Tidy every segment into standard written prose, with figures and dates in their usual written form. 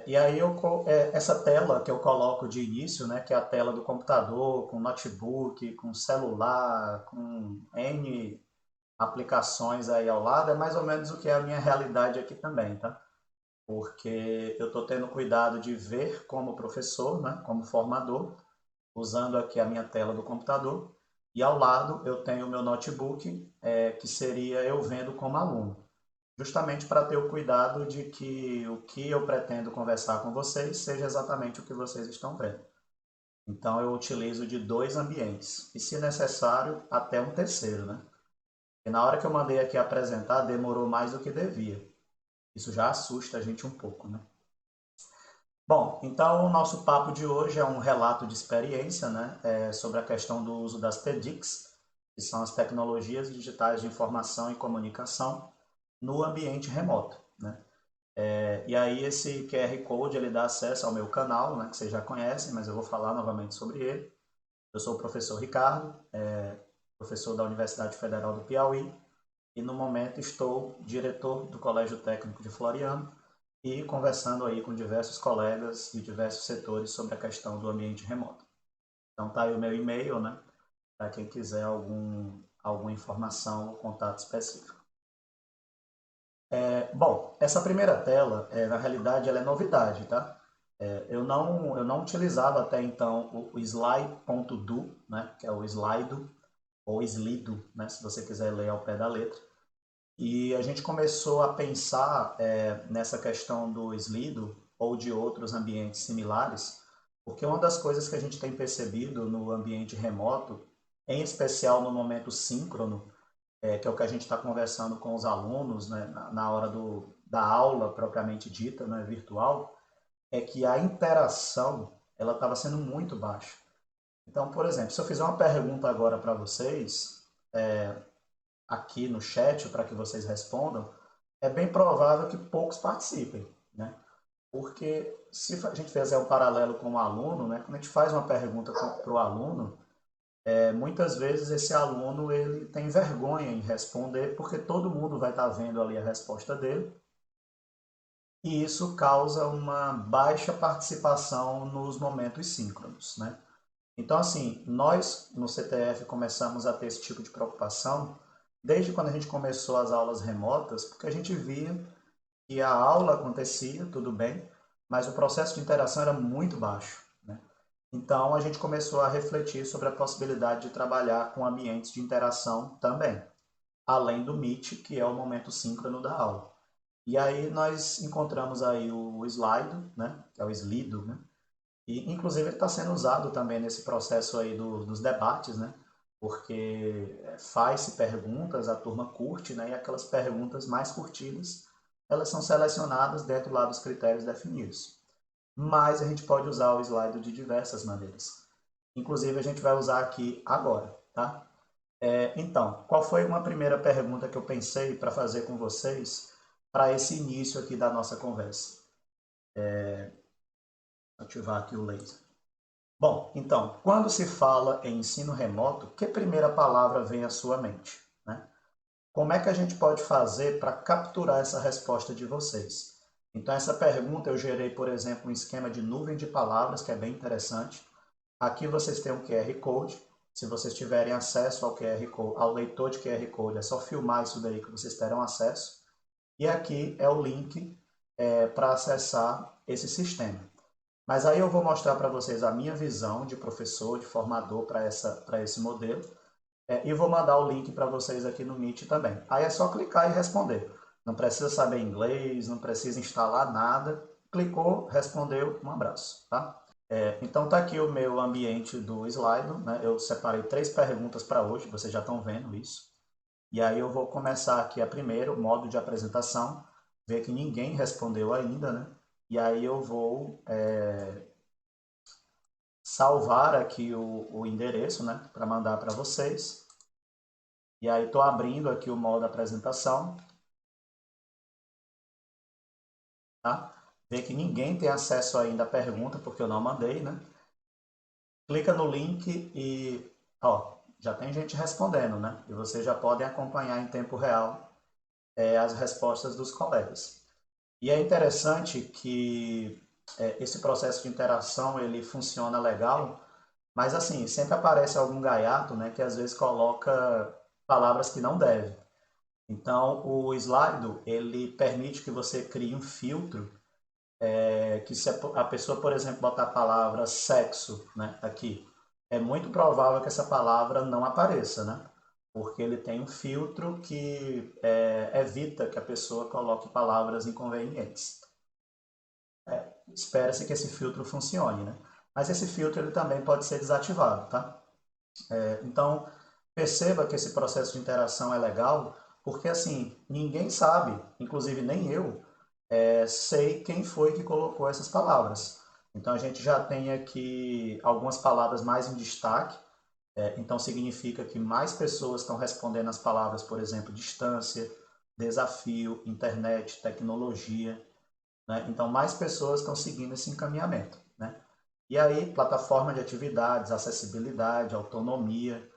E aí essa tela que eu coloco de início, né, que é a tela do computador, com notebook, com celular, com N aplicações aí ao lado, é mais ou menos o que é a minha realidade aqui também, tá? Porque eu estou tendo cuidado de ver como professor, né, como formador, usando aqui a minha tela do computador, e ao lado eu tenho o meu notebook, que seria eu vendo como aluno, justamente para ter o cuidado de que o que eu pretendo conversar com vocês seja exatamente o que vocês estão vendo. Então eu utilizo de dois ambientes, e se necessário, até um terceiro, né? E na hora que eu mandei aqui apresentar, demorou mais do que devia. Isso já assusta a gente um pouco, né? Bom, então o nosso papo de hoje é um relato de experiência, né, sobre a questão do uso das TEDx, que são as tecnologias digitais de informação e comunicação, no ambiente remoto, né? E aí esse QR Code ele dá acesso ao meu canal, né, que vocês já conhecem, mas eu vou falar novamente sobre ele. Eu sou o professor Ricardo, professor da Universidade Federal do Piauí, e no momento estou diretor do Colégio Técnico de Floriano, e conversando aí com diversos colegas de diversos setores sobre a questão do ambiente remoto. Então tá aí o meu e-mail, né, para quem quiser alguma informação ou contato específico. Bom, essa primeira tela, na realidade, ela é novidade, tá? Eu não utilizava até então o slide.do, né, que é o Slido, ou Slido, né, se você quiser ler ao pé da letra. E a gente começou a pensar nessa questão do Slido ou de outros ambientes similares, porque uma das coisas que a gente tem percebido no ambiente remoto, em especial no momento síncrono, que é o que a gente está conversando com os alunos, né, na hora da aula propriamente dita, né, virtual, é que a interação ela estava sendo muito baixa. Então, por exemplo, se eu fizer uma pergunta agora para vocês, aqui no chat, para que vocês respondam, é bem provável que poucos participem, né? Porque se a gente fizer um paralelo com o aluno, né, quando a gente faz uma pergunta para o aluno, muitas vezes esse aluno ele tem vergonha em responder, porque todo mundo vai estar vendo ali a resposta dele, e isso causa uma baixa participação nos momentos síncronos, né? Então, assim, nós no CTF começamos a ter esse tipo de preocupação desde quando a gente começou as aulas remotas, porque a gente via que a aula acontecia, tudo bem, mas o processo de interação era muito baixo, né? Então, a gente começou a refletir sobre a possibilidade de trabalhar com ambientes de interação também, além do Meet, que é o momento síncrono da aula. E aí nós encontramos aí o Slido, né, que é o Slido, né, e, inclusive, ele está sendo usado também nesse processo aí dos debates, né? Porque faz-se perguntas, a turma curte, né? E aquelas perguntas mais curtidas, elas são selecionadas dentro lá dos critérios definidos. Mas a gente pode usar o slide de diversas maneiras. Inclusive, a gente vai usar aqui agora, tá? Então, qual foi uma primeira pergunta que eu pensei para fazer com vocês para esse início aqui da nossa conversa? Vou ativar aqui o laser. Bom, então, quando se fala em ensino remoto, que primeira palavra vem à sua mente, né? Como é que a gente pode fazer para capturar essa resposta de vocês? Então, essa pergunta eu gerei, por exemplo, um esquema de nuvem de palavras, que é bem interessante. Aqui vocês têm um QR Code. Se vocês tiverem acesso ao QR Code, ao leitor de QR Code, é só filmar isso daí que vocês terão acesso. E aqui é o link para acessar esse sistema. Mas aí eu vou mostrar para vocês a minha visão de professor, de formador para esse modelo. E vou mandar o link para vocês aqui no Meet também. Aí é só clicar e responder. Não precisa saber inglês, não precisa instalar nada. Clicou, respondeu, um abraço. Tá? Então está aqui o meu ambiente do Slido. Né? Eu separei 3 perguntas para hoje, vocês já estão vendo isso. E aí eu vou começar aqui a primeiro, modo de apresentação, ver que ninguém respondeu ainda, né? E aí eu vou salvar aqui o endereço, né, para mandar para vocês. E aí estou abrindo aqui o modo apresentação, tá? Vê que ninguém tem acesso ainda à pergunta, porque eu não mandei, né? Clica no link e, ó, já tem gente respondendo, né? E vocês já podem acompanhar em tempo real as respostas dos colegas. E é interessante que esse processo de interação ele funciona legal, mas assim, sempre aparece algum gaiato, né, que às vezes coloca palavras que não deve. Então, o Slido, ele permite que você crie um filtro, que se a pessoa, por exemplo, botar a palavra sexo, né, aqui, é muito provável que essa palavra não apareça, né? Porque ele tem um filtro que evita que a pessoa coloque palavras inconvenientes. Espera-se que esse filtro funcione, né? Mas esse filtro ele também pode ser desativado, tá? Então, perceba que esse processo de interação é legal, porque assim, ninguém sabe, inclusive nem eu, sei quem foi que colocou essas palavras. Então, a gente já tem aqui algumas palavras mais em destaque, então significa que mais pessoas estão respondendo as palavras, por exemplo, distância, desafio, internet, tecnologia, né? Então, mais pessoas estão seguindo esse encaminhamento, né? E aí, plataforma de atividades, acessibilidade, autonomia,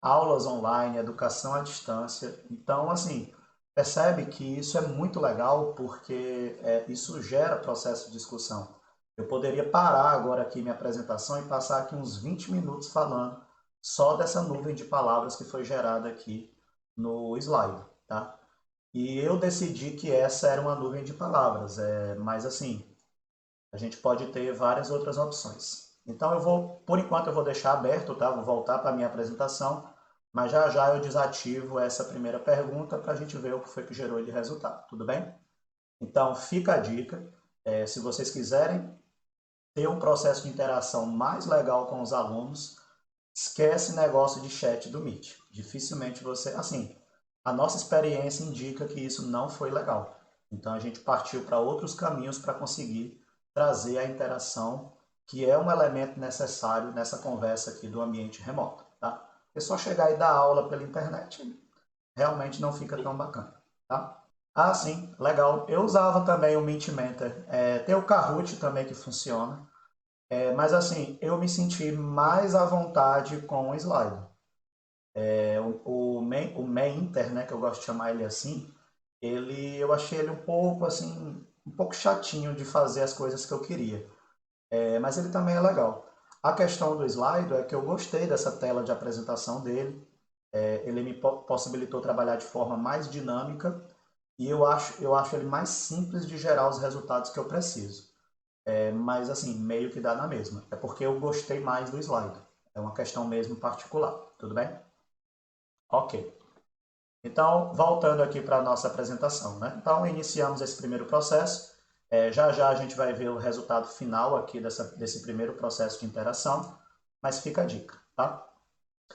aulas online, educação à distância. Então, assim, percebe que isso é muito legal porque isso gera processo de discussão. Eu poderia parar agora aqui minha apresentação e passar aqui uns 20 minutos falando só dessa nuvem de palavras que foi gerada aqui no slide, tá? E eu decidi que essa era uma nuvem de palavras, mas assim, a gente pode ter várias outras opções. Então eu vou, por enquanto eu vou deixar aberto, tá? Vou voltar para a minha apresentação, mas já já eu desativo essa primeira pergunta para a gente ver o que foi que gerou de resultado, tudo bem? Então fica a dica, se vocês quiserem ter um processo de interação mais legal com os alunos, esquece negócio de chat do Meet. Dificilmente você, assim, a nossa experiência indica que isso não foi legal. Então a gente partiu para outros caminhos para conseguir trazer a interação, que é um elemento necessário nessa conversa aqui do ambiente remoto, tá? É só chegar e dar aula pela internet, realmente não fica tão bacana, tá? Ah, sim, legal. Eu usava também o Mentimeter. Tem o Kahoot também que funciona. Mas assim, eu me senti mais à vontade com o Slide. O Mainter, né, que eu gosto de chamar ele assim, eu achei ele um pouco assim, um pouco chatinho de fazer as coisas que eu queria. Mas ele também é legal. A questão do Slido é que eu gostei dessa tela de apresentação dele. Ele me possibilitou trabalhar de forma mais dinâmica e eu acho ele mais simples de gerar os resultados que eu preciso. Mas assim, meio que dá na mesma. É porque eu gostei mais do slide. É uma questão mesmo particular. Tudo bem? Ok. Então, voltando aqui para a nossa apresentação, né? Então, iniciamos esse primeiro processo. Já já a gente vai ver o resultado final aqui desse primeiro processo de interação, mas fica a dica, tá?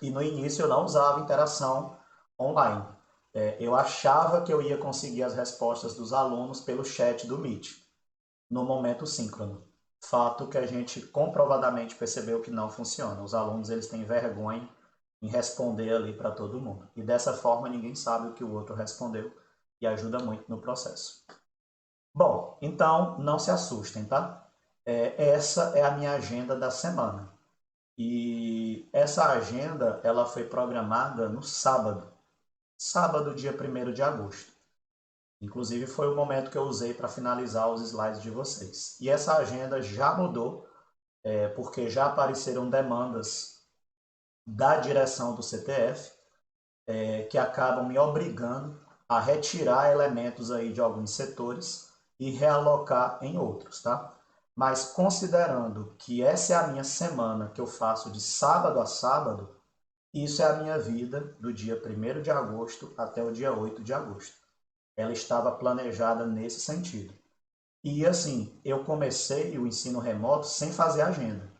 E no início eu não usava interação online. Eu achava que eu ia conseguir as respostas dos alunos pelo chat do Meet, no momento síncrono. Fato que a gente comprovadamente percebeu que não funciona. Os alunos eles têm vergonha em responder ali para todo mundo. E dessa forma ninguém sabe o que o outro respondeu e ajuda muito no processo. Bom, então não se assustem, tá? Essa é a minha agenda da semana. E essa agenda ela foi programada no sábado, sábado, dia 1º de agosto. Inclusive foi o momento que eu usei para finalizar os slides de vocês. E essa agenda já mudou, porque já apareceram demandas da direção do CTF, que acabam me obrigando a retirar elementos aí de alguns setores e realocar em outros, tá? Mas considerando que essa é a minha semana que eu faço de sábado a sábado, isso é a minha vida do dia 1º de agosto até o dia 8 de agosto. Ela estava planejada nesse sentido. E assim, eu comecei o ensino remoto sem fazer agenda.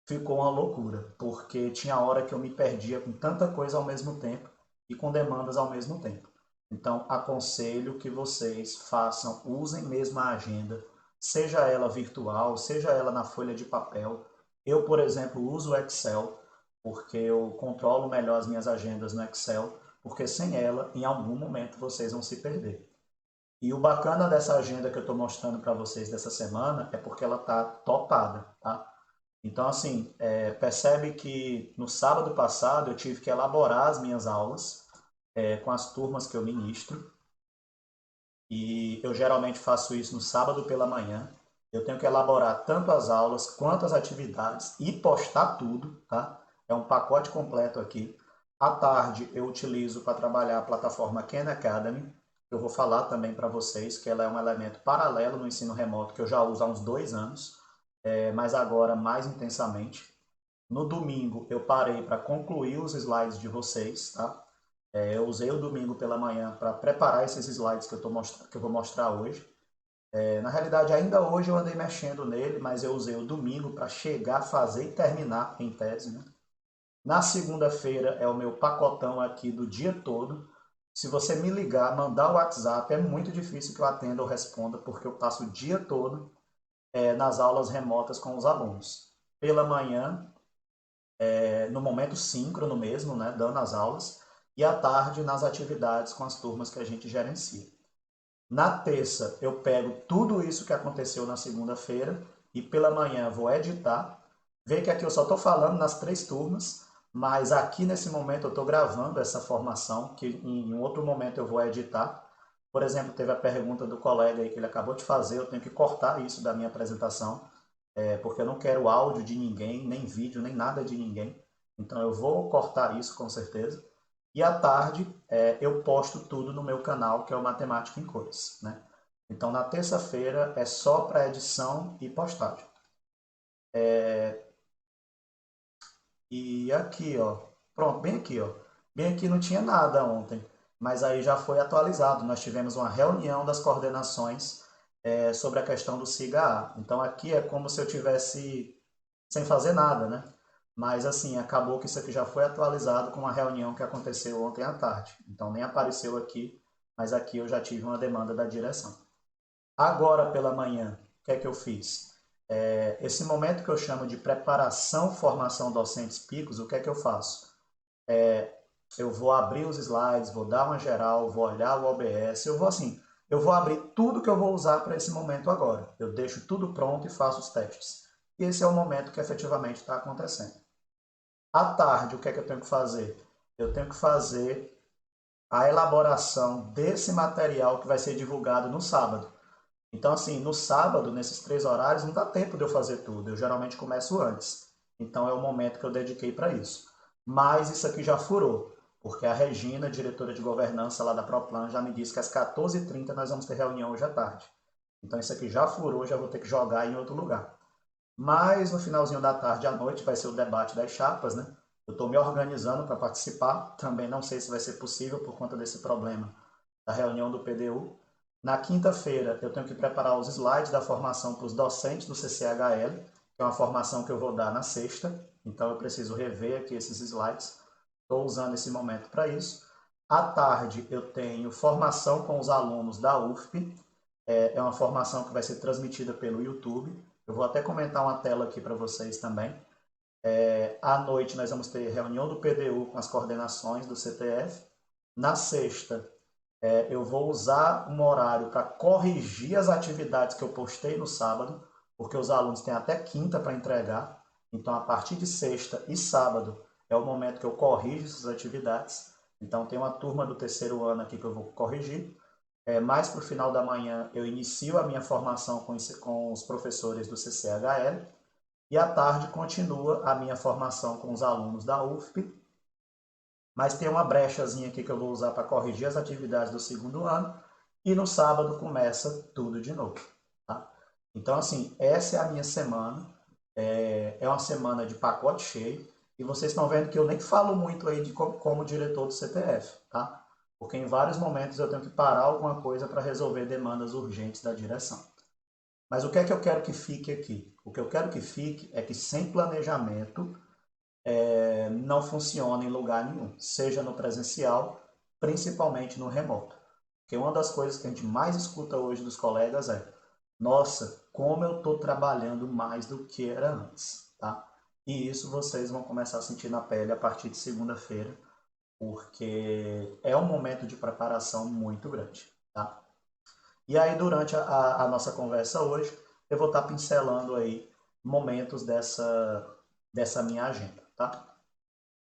Ficou uma loucura, porque tinha hora que eu me perdia com tanta coisa ao mesmo tempo e com demandas ao mesmo tempo. Então, aconselho que vocês façam, usem mesmo a agenda, seja ela virtual, seja ela na folha de papel. Eu, por exemplo, uso o Excel, porque eu controlo melhor as minhas agendas no Excel, porque sem ela, em algum momento, vocês vão se perder. E o bacana dessa agenda que eu estou mostrando para vocês dessa semana é porque ela está topada, tá? Então, assim, percebe que no sábado passado eu tive que elaborar as minhas aulas com as turmas que eu ministro. E eu geralmente faço isso no sábado pela manhã. Eu tenho que elaborar tanto as aulas quanto as atividades e postar tudo, tá? É um pacote completo aqui. À tarde eu utilizo para trabalhar a plataforma Khan Academy. Eu vou falar também para vocês que ela é um elemento paralelo no ensino remoto que eu já uso há uns 2 anos, mas agora mais intensamente. No domingo eu parei para concluir os slides de vocês, tá? Eu usei o domingo pela manhã para preparar esses slides que eu vou mostrar hoje. Na realidade, ainda hoje eu andei mexendo nele, mas eu usei o domingo para chegar, fazer e terminar em tese, né? Na segunda-feira é o meu pacotão aqui do dia todo. Se você me ligar, mandar o WhatsApp, é muito difícil que eu atenda ou responda, porque eu passo o dia todo nas aulas remotas com os alunos. Pela manhã, no momento síncrono mesmo, né, dando as aulas, e à tarde nas atividades com as turmas que a gente gerencia. Na terça, eu pego tudo isso que aconteceu na segunda-feira e pela manhã vou editar. Vê que aqui eu só estou falando nas 3 turmas, mas aqui nesse momento eu estou gravando essa formação, que em um outro momento eu vou editar. Por exemplo, teve a pergunta do colega aí que ele acabou de fazer, eu tenho que cortar isso da minha apresentação, porque eu não quero áudio de ninguém, nem vídeo, nem nada de ninguém. Então eu vou cortar isso com certeza. E à tarde eu posto tudo no meu canal, que é o Matemática em Cores, né? Então na terça-feira é só para edição e postagem. E aqui, ó, pronto, bem aqui, ó. Bem aqui não tinha nada ontem, mas aí já foi atualizado. Nós tivemos uma reunião das coordenações sobre a questão do SIGA-A. Então aqui é como se eu tivesse sem fazer nada, né? Mas assim, acabou que isso aqui já foi atualizado com uma reunião que aconteceu ontem à tarde. Então nem apareceu aqui, mas aqui eu já tive uma demanda da direção. Agora pela manhã, o que é que eu fiz? Esse momento que eu chamo de preparação, formação docentes picos, o que é que eu faço? Eu vou abrir os slides, vou dar uma geral, vou olhar o OBS, eu vou assim, eu vou abrir tudo que eu vou usar para esse momento agora. Eu deixo tudo pronto e faço os testes. E esse é o momento que efetivamente está acontecendo. À tarde, o que é que eu tenho que fazer? Eu tenho que fazer a elaboração desse material que vai ser divulgado no sábado. Então, assim, no sábado, nesses 3 horários, não dá tempo de eu fazer tudo. Eu geralmente começo antes. Então, é o momento que eu dediquei para isso. Mas isso aqui já furou, porque a Regina, diretora de governança lá da Proplan, já me disse que às 14h30 nós vamos ter reunião hoje à tarde. Então, isso aqui já furou, já vou ter que jogar em outro lugar. Mas no finalzinho da tarde à noite vai ser o debate das chapas, né? Eu estou me organizando para participar. Também não sei se vai ser possível por conta desse problema da reunião do PDU. Na quinta-feira eu tenho que preparar os slides da formação para os docentes do CCHL, que é uma formação que eu vou dar na sexta. Então eu preciso rever aqui esses slides. Estou usando esse momento para isso. À tarde eu tenho formação com os alunos da UFP. É uma formação que vai ser transmitida pelo YouTube. Eu vou até comentar uma tela aqui para vocês também. À noite nós vamos ter reunião do PDU com as coordenações do CTF. Na sexta, eu vou usar um horário para corrigir as atividades que eu postei no sábado, porque os alunos têm até quinta para entregar. Então, a partir de sexta e sábado é o momento que eu corrijo essas atividades. Então, tem uma turma do terceiro ano aqui que eu vou corrigir. Mais para o final da manhã, eu inicio a minha formação com os professores do CCHL. E à tarde continua a minha formação com os alunos da UFP, mas tem uma brechazinha aqui que eu vou usar para corrigir as atividades do segundo ano, e no sábado começa tudo de novo. Tá? Então, assim, essa é a minha semana, é uma semana de pacote cheio, e vocês estão vendo que eu nem falo muito aí de como diretor do CTF, tá? Porque em vários momentos eu tenho que parar alguma coisa para resolver demandas urgentes da direção. Mas o que é que eu quero que fique aqui? O que eu quero que fique é que sem planejamento não funciona em lugar nenhum, seja no presencial, principalmente no remoto. Porque uma das coisas que a gente mais escuta hoje dos colegas é: nossa, como eu estou trabalhando mais do que era antes, tá? E isso vocês vão começar a sentir na pele a partir de segunda-feira, porque é um momento de preparação muito grande, tá? E aí, durante a nossa conversa hoje, eu vou estar pincelando aí momentos dessa minha agenda, tá?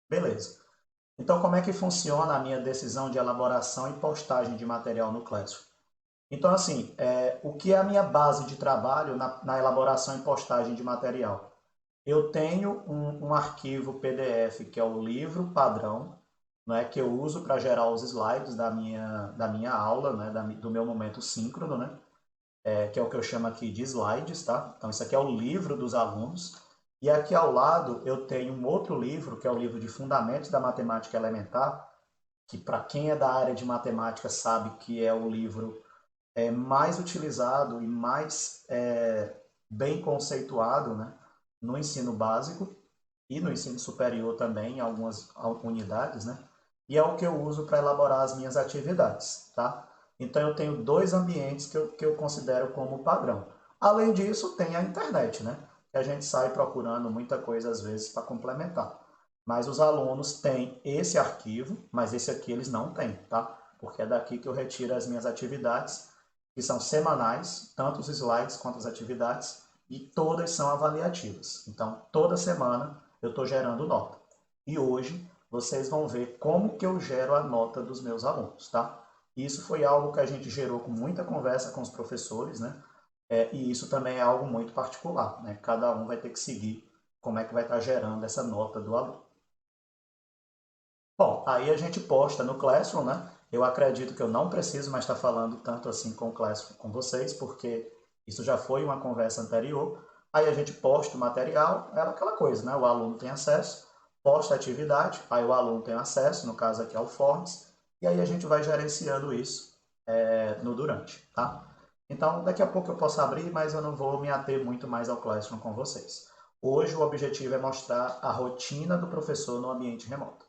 Beleza. Então, como é que funciona a minha decisão de elaboração e postagem de material no Classroom? Então, assim, o que é a minha base de trabalho na elaboração e postagem de material? Eu tenho um arquivo PDF, que é o livro padrão, né, que eu uso para gerar os slides da minha aula, né, do meu momento síncrono, né, que é o que eu chamo aqui de slides, tá? Então, isso aqui é o livro dos alunos. E aqui ao lado eu tenho um outro livro, que é o livro de Fundamentos da Matemática Elementar, que para quem é da área de matemática sabe que é o livro mais utilizado e mais bem conceituado, né, no ensino básico e no ensino superior também, em algumas unidades, né? E é o que eu uso para elaborar as minhas atividades, tá? Então eu tenho dois ambientes que eu considero como padrão. Além disso, tem a internet, né? Que a gente sai procurando muita coisa às vezes para complementar. Mas os alunos têm esse arquivo, mas esse aqui eles não têm, tá? Porque é daqui que eu retiro as minhas atividades, que são semanais, tanto os slides quanto as atividades, e todas são avaliativas. Então, toda semana eu estou gerando nota. E hoje vocês vão ver como que eu gero a nota dos meus alunos, tá? Isso foi algo que a gente gerou com muita conversa com os professores, né? E isso também é algo muito particular, né? Cada um vai ter que seguir como é que vai estar gerando essa nota do aluno. Bom, aí a gente posta no Classroom, né? Eu acredito que eu não preciso mais estar falando tanto assim com o Classroom com vocês, porque isso já foi uma conversa anterior. Aí a gente posta o material, é aquela coisa, né? O aluno tem acesso, posta a atividade, aí o aluno tem acesso, no caso aqui é o Forms, e aí a gente vai gerenciando isso no durante, tá? Então, daqui a pouco eu posso abrir, mas eu não vou me ater muito mais ao Classroom com vocês. Hoje o objetivo é mostrar a rotina do professor no ambiente remoto.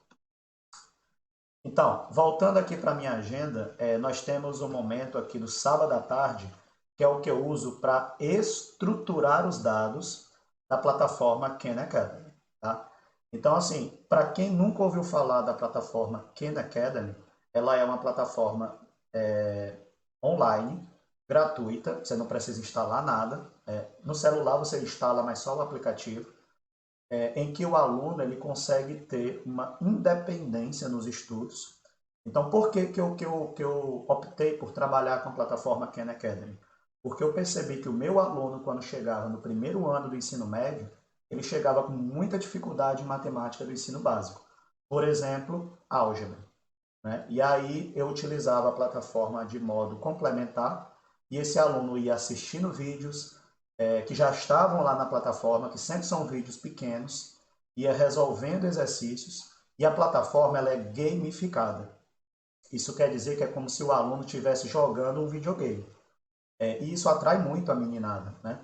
Então, voltando aqui para a minha agenda, nós temos um momento aqui do sábado à tarde, que é o que eu uso para estruturar os dados da plataforma Khan Academy. Tá? Então, assim, para quem nunca ouviu falar da plataforma Khan Academy, ela é uma plataforma online, gratuita, você não precisa instalar nada. No celular você instala, mas só o aplicativo em que o aluno ele consegue ter uma independência nos estudos. Então, por que eu optei por trabalhar com a plataforma Khan Academy? Porque eu percebi que o meu aluno, quando chegava no primeiro ano do ensino médio, ele chegava com muita dificuldade em matemática do ensino básico. Por exemplo, álgebra. Né? E aí eu utilizava a plataforma de modo complementar e esse aluno ia assistindo vídeos que já estavam lá na plataforma, que sempre são vídeos pequenos, ia resolvendo exercícios e a plataforma ela é gamificada. Isso quer dizer que é como se o aluno estivesse jogando um videogame. E isso atrai muito a meninada. Né?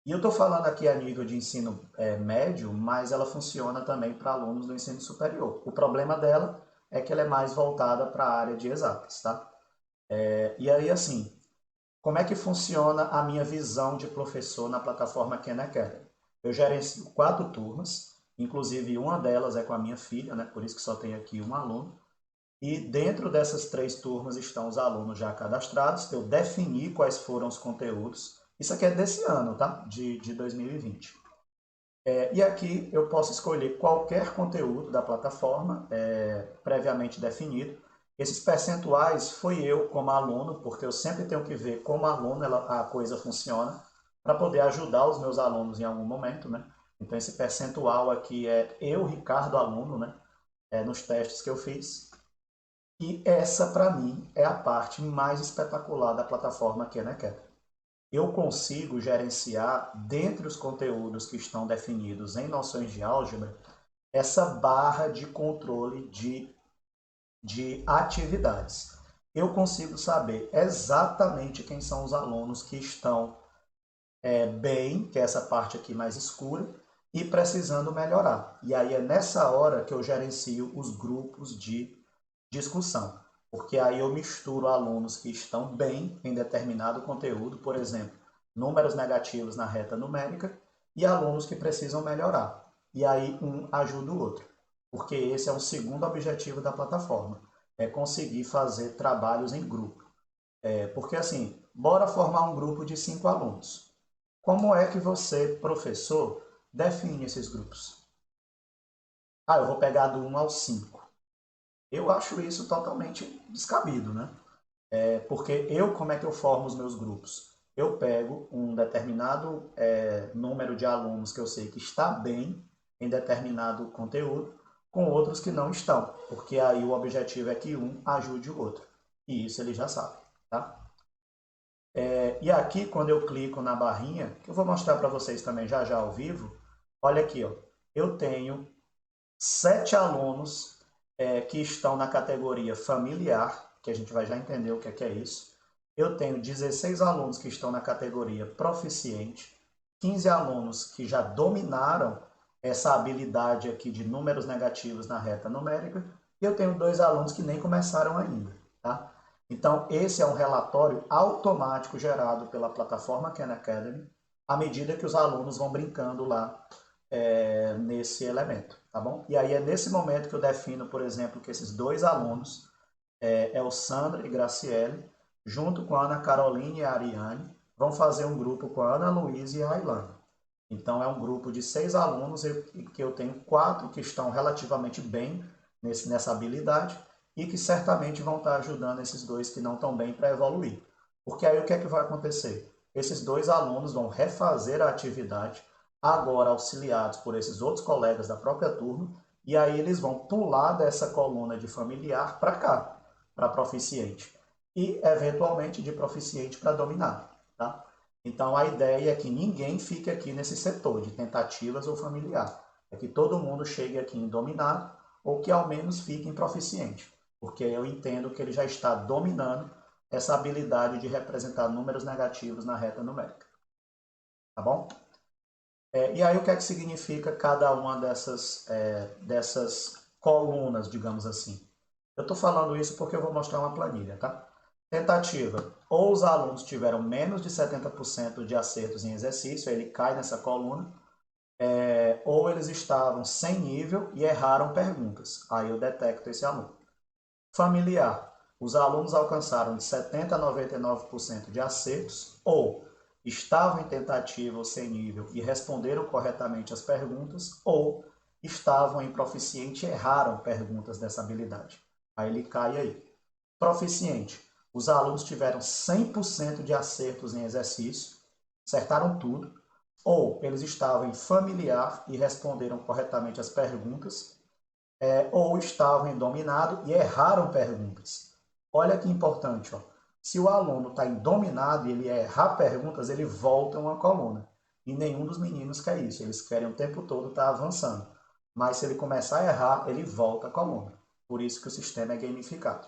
E eu estou falando aqui a nível de ensino médio, mas ela funciona também para alunos do ensino superior. O problema dela é que ela é mais voltada para a área de exatas, tá? E aí, assim, como é que funciona a minha visão de professor na plataforma Khan Academy? Eu gerencio 4 turmas, inclusive uma delas é com a minha filha, né? Por isso que só tem aqui um aluno. E dentro dessas 3 turmas estão os alunos já cadastrados. Eu defini quais foram os conteúdos. Isso aqui é desse ano, tá? De 2020. E aqui eu posso escolher qualquer conteúdo da plataforma, previamente definido. Esses percentuais foi eu como aluno, porque eu sempre tenho que ver como aluno a coisa funciona, para poder ajudar os meus alunos em algum momento, né? Então esse percentual aqui é eu, Ricardo, aluno, né? Nos testes que eu fiz. E essa, para mim, é a parte mais espetacular da plataforma Khan Academy. Eu consigo gerenciar, dentre os conteúdos que estão definidos em noções de álgebra, essa barra de controle de atividades. Eu consigo saber exatamente quem são os alunos que estão bem, que é essa parte aqui mais escura, e precisando melhorar. E aí é nessa hora que eu gerencio os grupos de discussão, porque aí eu misturo alunos que estão bem em determinado conteúdo, por exemplo, números negativos na reta numérica, e alunos que precisam melhorar. E aí um ajuda o outro, porque esse é o segundo objetivo da plataforma, é conseguir fazer trabalhos em grupo. Porque assim, bora formar um grupo de 5 alunos. Como é que você, professor, define esses grupos? Eu vou pegar do 1 ao 5. Eu acho isso totalmente descabido, né? Porque como é que eu formo os meus grupos? Eu pego um determinado número de alunos que eu sei que está bem em determinado conteúdo, com outros que não estão, porque aí o objetivo é que um ajude o outro. E isso ele já sabe, tá? E aqui, quando eu clico na barrinha, que eu vou mostrar para vocês também já já ao vivo, olha aqui, ó, eu tenho 7 alunos que estão na categoria familiar, que a gente vai já entender o que é isso. Eu tenho 16 alunos que estão na categoria proficiente, 15 alunos que já dominaram essa habilidade aqui de números negativos na reta numérica, e eu tenho 2 alunos que nem começaram ainda, tá? Então, esse é um relatório automático gerado pela plataforma Khan Academy, à medida que os alunos vão brincando lá nesse elemento, tá bom? E aí é nesse momento que eu defino, por exemplo, que esses 2 alunos, o Sandra e Graciele, junto com a Ana Caroline e a Ariane, vão fazer um grupo com a Ana Luísa e a Ailana. Então, é um grupo de 6 alunos, que eu tenho 4 que estão relativamente bem nessa habilidade e que certamente vão estar ajudando esses 2 que não estão bem para evoluir. Porque aí o que é que vai acontecer? Esses 2 alunos vão refazer a atividade, agora auxiliados por esses outros colegas da própria turma, e aí eles vão pular dessa coluna de familiar para cá, para proficiente, e eventualmente de proficiente para dominado, tá? Então a ideia é que ninguém fique aqui nesse setor de tentativas ou familiar, é que todo mundo chegue aqui em dominado ou que ao menos fique em proficiente, porque eu entendo que ele já está dominando essa habilidade de representar números negativos na reta numérica, tá bom? E aí o que é que significa cada uma dessas colunas, digamos assim? Eu estou falando isso porque eu vou mostrar uma planilha, tá? Tentativa. Ou os alunos tiveram menos de 70% de acertos em exercício, aí ele cai nessa coluna, ou eles estavam sem nível e erraram perguntas. Aí eu detecto esse aluno. Familiar. Os alunos alcançaram de 70% a 99% de acertos, ou estavam em tentativa ou sem nível e responderam corretamente as perguntas, ou estavam em proficiente e erraram perguntas dessa habilidade. Aí ele cai aí. Proficiente. Os alunos tiveram 100% de acertos em exercício, acertaram tudo, ou eles estavam em familiar e responderam corretamente as perguntas, ou estavam em dominado e erraram perguntas. Olha que importante, ó. Se o aluno está em dominado e ele errar perguntas, ele volta uma coluna. E nenhum dos meninos quer isso, eles querem o tempo todo estar avançando. Mas se ele começar a errar, ele volta a coluna. Por isso que o sistema é gamificado.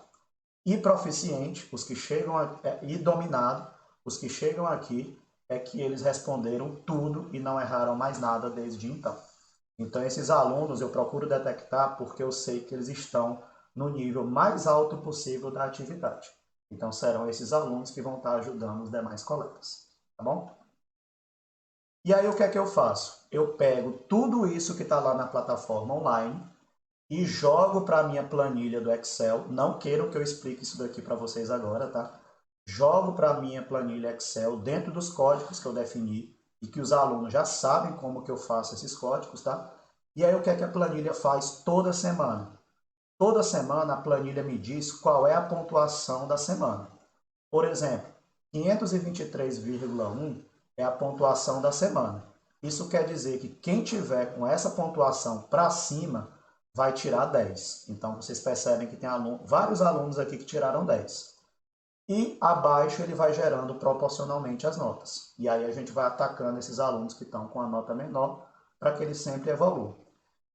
E proficiente, os que chegam e dominado, os que chegam aqui é que eles responderam tudo e não erraram mais nada desde então. Então esses alunos eu procuro detectar porque eu sei que eles estão no nível mais alto possível da atividade. Então serão esses alunos que vão estar ajudando os demais colegas, tá bom? E aí o que é que eu faço? Eu pego tudo isso que está lá na plataforma online e jogo para a minha planilha do Excel. Não queiram que eu explique isso daqui para vocês agora, tá? Jogo para a minha planilha Excel dentro dos códigos que eu defini e que os alunos já sabem como que eu faço esses códigos, tá? E aí o que é que a planilha faz toda semana? Toda semana a planilha me diz qual é a pontuação da semana. Por exemplo, 523,1 é a pontuação da semana. Isso quer dizer que quem tiver com essa pontuação para cima vai tirar 10. Então vocês percebem que tem vários alunos aqui que tiraram 10. E abaixo ele vai gerando proporcionalmente as notas. E aí a gente vai atacando esses alunos que estão com a nota menor para que eles sempre evoluam.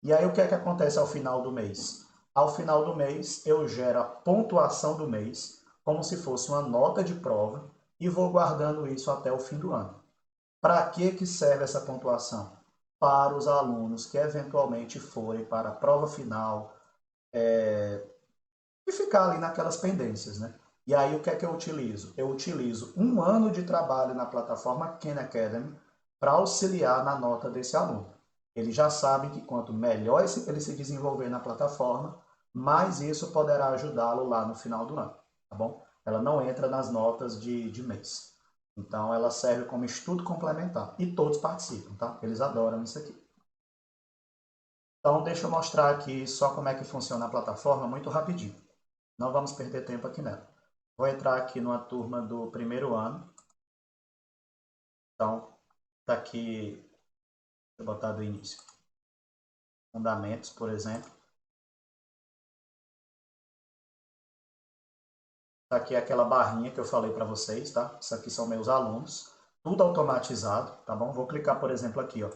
E aí o que é que acontece ao final do mês? Ao final do mês eu gero a pontuação do mês como se fosse uma nota de prova e vou guardando isso até o fim do ano. Para que serve essa pontuação? Para os alunos que eventualmente forem para a prova final e ficar ali naquelas pendências, né? E aí o que é que eu utilizo? Eu utilizo um ano de trabalho na plataforma Khan Academy para auxiliar na nota desse aluno. Eles já sabem que quanto melhor ele se desenvolver na plataforma, mais isso poderá ajudá-lo lá no final do ano, tá bom? Ela não entra nas notas de mês. Então ela serve como estudo complementar e todos participam, tá? Eles adoram isso aqui. Então deixa eu mostrar aqui só como é que funciona a plataforma muito rapidinho. Não vamos perder tempo aqui nela. Vou entrar aqui numa turma do primeiro ano. Então, tá aqui, deixa eu botar do início. Fundamentos, por exemplo. Tá aqui aquela barrinha que eu falei para vocês, tá? Isso aqui são meus alunos. Tudo automatizado, tá bom? Vou clicar, por exemplo, aqui, ó.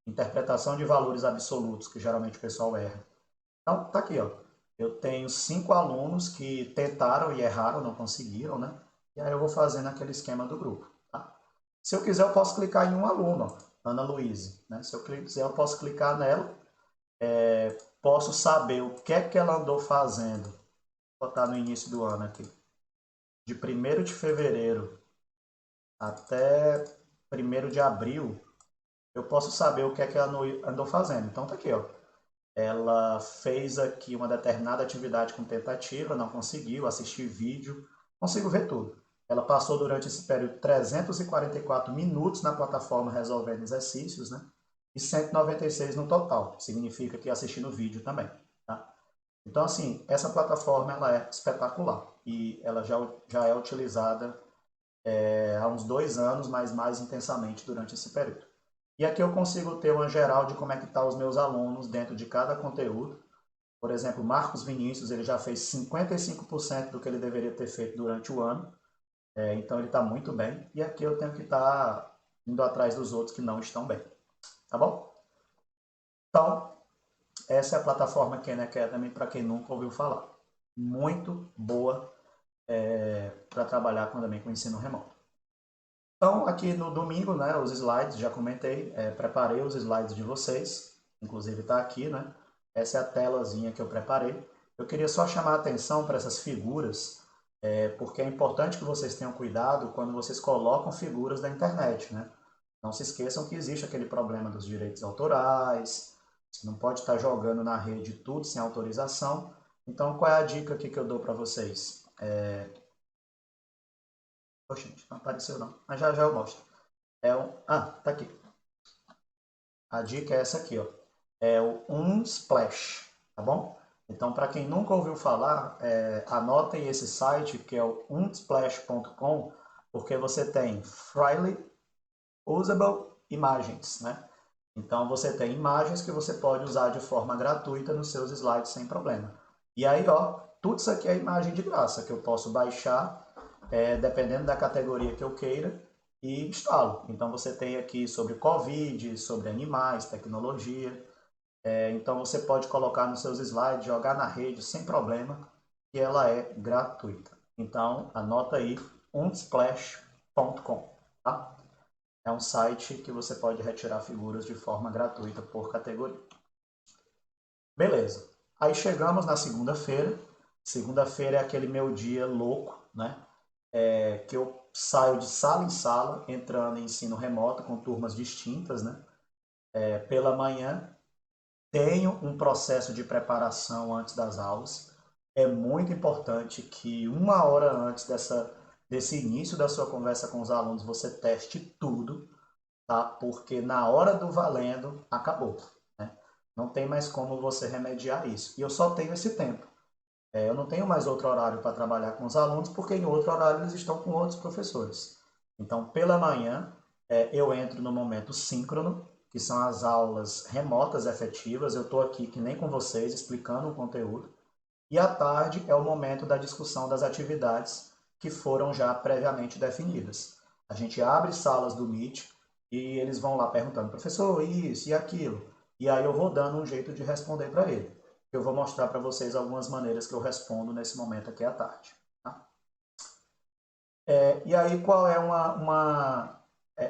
Interpretação de valores absolutos, que geralmente o pessoal erra. Então, tá aqui, ó. Eu tenho 5 alunos que tentaram e erraram, não conseguiram, né? E aí eu vou fazendo aquele esquema do grupo, tá? Se eu quiser, eu posso clicar em um aluno, ó, Ana Luísa, né? Se eu quiser, eu posso clicar nela, posso saber o que é que ela andou fazendo. Vou botar no início do ano aqui. De 1º de fevereiro até 1º de abril, eu posso saber o que é que ela andou fazendo. Então tá aqui, ó. Ela fez aqui uma determinada atividade com tentativa, não conseguiu, assistir vídeo, consigo ver tudo. Ela passou durante esse período 344 minutos na plataforma resolvendo exercícios, né? E 196 no total, significa que assistindo vídeo também, tá? Então, assim, essa plataforma ela é espetacular e ela já é utilizada há uns 2 anos, mas mais intensamente durante esse período. E aqui eu consigo ter uma geral de como é que estão os meus alunos dentro de cada conteúdo. Por exemplo, Marcos Vinícius, ele já fez 55% do que ele deveria ter feito durante o ano. Então ele está muito bem. E aqui eu tenho que estar indo atrás dos outros que não estão bem. Tá bom? Então, essa é a plataforma Khan Academy para quem nunca ouviu falar. Muito boa para trabalhar também com ensino remoto. Então, aqui no domingo, né, os slides, já comentei, preparei os slides de vocês, inclusive está aqui, né? Essa é a telazinha que eu preparei. Eu queria só chamar a atenção para essas figuras, porque é importante que vocês tenham cuidado quando vocês colocam figuras da internet, né? Não se esqueçam que existe aquele problema dos direitos autorais, você não pode estar jogando na rede tudo sem autorização. Então, qual é a dica aqui que eu dou para vocês? Poxa, gente, não apareceu não, mas já já eu mostro. Tá aqui. A dica é essa aqui, ó. É o Unsplash, tá bom? Então, para quem nunca ouviu falar, anotem esse site que é o unsplash.com, porque você tem freely usable imagens, né? Então, você tem imagens que você pode usar de forma gratuita nos seus slides sem problema. E aí, ó, tudo isso aqui é imagem de graça que eu posso baixar, dependendo da categoria que eu queira, e instalo. Então você tem aqui sobre Covid, sobre animais, tecnologia. Então você pode colocar nos seus slides, jogar na rede sem problema, e ela é gratuita. Então anota aí, unsplash.com, tá? É um site que você pode retirar figuras de forma gratuita por categoria. Beleza. Aí chegamos na segunda-feira. Segunda-feira é aquele meu dia louco, né? Que eu saio de sala em sala, entrando em ensino remoto com turmas distintas, né? Pela manhã, tenho um processo de preparação antes das aulas. É muito importante que 1 hora antes desse início da sua conversa com os alunos, você teste tudo, tá? Porque na hora do valendo, acabou, né? Não tem mais como você remediar isso. E eu só tenho esse tempo. Eu não tenho mais outro horário para trabalhar com os alunos, porque em outro horário eles estão com outros professores. Então, pela manhã, eu entro no momento síncrono, que são as aulas remotas efetivas. Eu estou aqui, que nem com vocês, explicando o conteúdo. E à tarde é o momento da discussão das atividades que foram já previamente definidas. A gente abre salas do Meet e eles vão lá perguntando, professor, isso e aquilo. E aí eu vou dando um jeito de responder para ele. Eu vou mostrar para vocês algumas maneiras que eu respondo nesse momento aqui à tarde. Tá? E aí qual é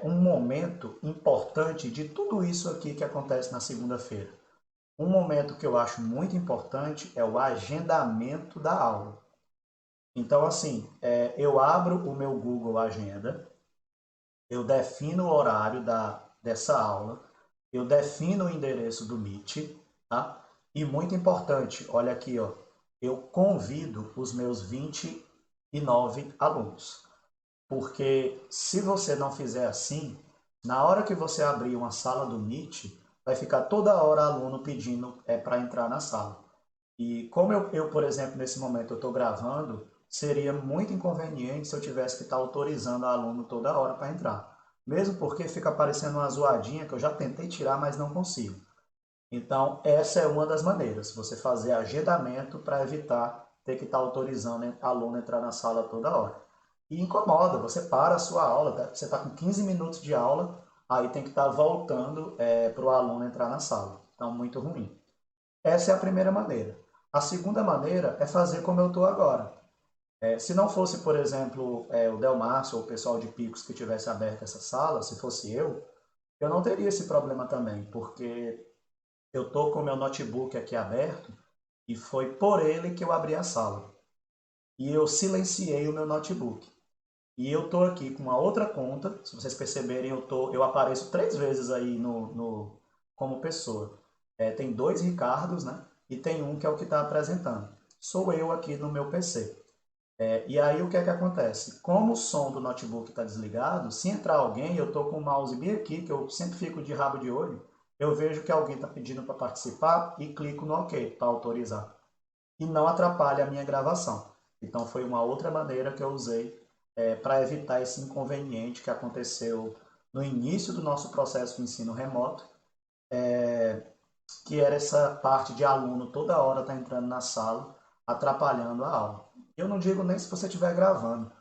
um momento importante de tudo isso aqui que acontece na segunda-feira? Um momento que eu acho muito importante é o agendamento da aula. Então, assim, eu abro o meu Google Agenda, eu defino o horário dessa aula, eu defino o endereço do Meet, tá? E muito importante, olha aqui, ó, eu convido os meus 29 alunos. Porque se você não fizer assim, na hora que você abrir uma sala do Meet, vai ficar toda hora aluno pedindo para entrar na sala. E como eu, por exemplo, nesse momento eu estou gravando, seria muito inconveniente se eu tivesse que estar autorizando o aluno toda hora para entrar. Mesmo porque fica aparecendo uma zoadinha que eu já tentei tirar, mas não consigo. Então, essa é uma das maneiras, você fazer agendamento para evitar ter que estar autorizando aluno a entrar na sala toda hora. E incomoda, você para a sua aula, tá? Você está com 15 minutos de aula, aí tem que estar voltando para o aluno entrar na sala. Então, muito ruim. Essa é a primeira maneira. A segunda maneira é fazer como eu estou agora. Se não fosse, por exemplo, o Delmárcio ou o pessoal de Picos que tivesse aberto essa sala, se fosse eu não teria esse problema também, porque eu estou com o meu notebook aqui aberto e foi por ele que eu abri a sala. E eu silenciei o meu notebook. E eu estou aqui com uma outra conta, se vocês perceberem, eu apareço 3 vezes aí como pessoa. Tem 2 Ricardos, né? E tem um que é o que está apresentando. Sou eu aqui no meu PC. E aí o que é que acontece? Como o som do notebook está desligado, se entrar alguém, eu estou com o mouse bem aqui, que eu sempre fico de rabo de olho, eu vejo que alguém está pedindo para participar e clico no OK para autorizar. E não atrapalha a minha gravação. Então foi uma outra maneira que eu usei para evitar esse inconveniente que aconteceu no início do nosso processo de ensino remoto, que era essa parte de aluno toda hora tá entrando na sala, atrapalhando a aula. Eu não digo nem se você estiver gravando,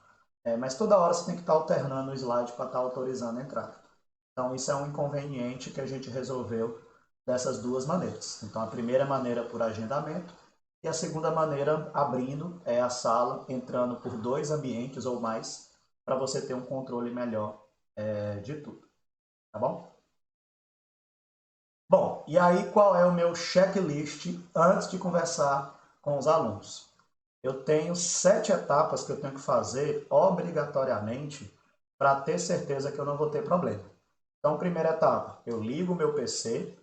mas toda hora você tem que estar alternando o slide para estar autorizando a entrada. Então isso é um inconveniente que a gente resolveu dessas duas maneiras. Então a primeira maneira por agendamento e a segunda maneira abrindo a sala, entrando por 2 ambientes ou mais, para você ter um controle melhor de tudo. Tá bom? Bom, e aí qual é o meu checklist antes de conversar com os alunos? Eu tenho 7 etapas que eu tenho que fazer obrigatoriamente para ter certeza que eu não vou ter problema. Então, primeira etapa, eu ligo o meu PC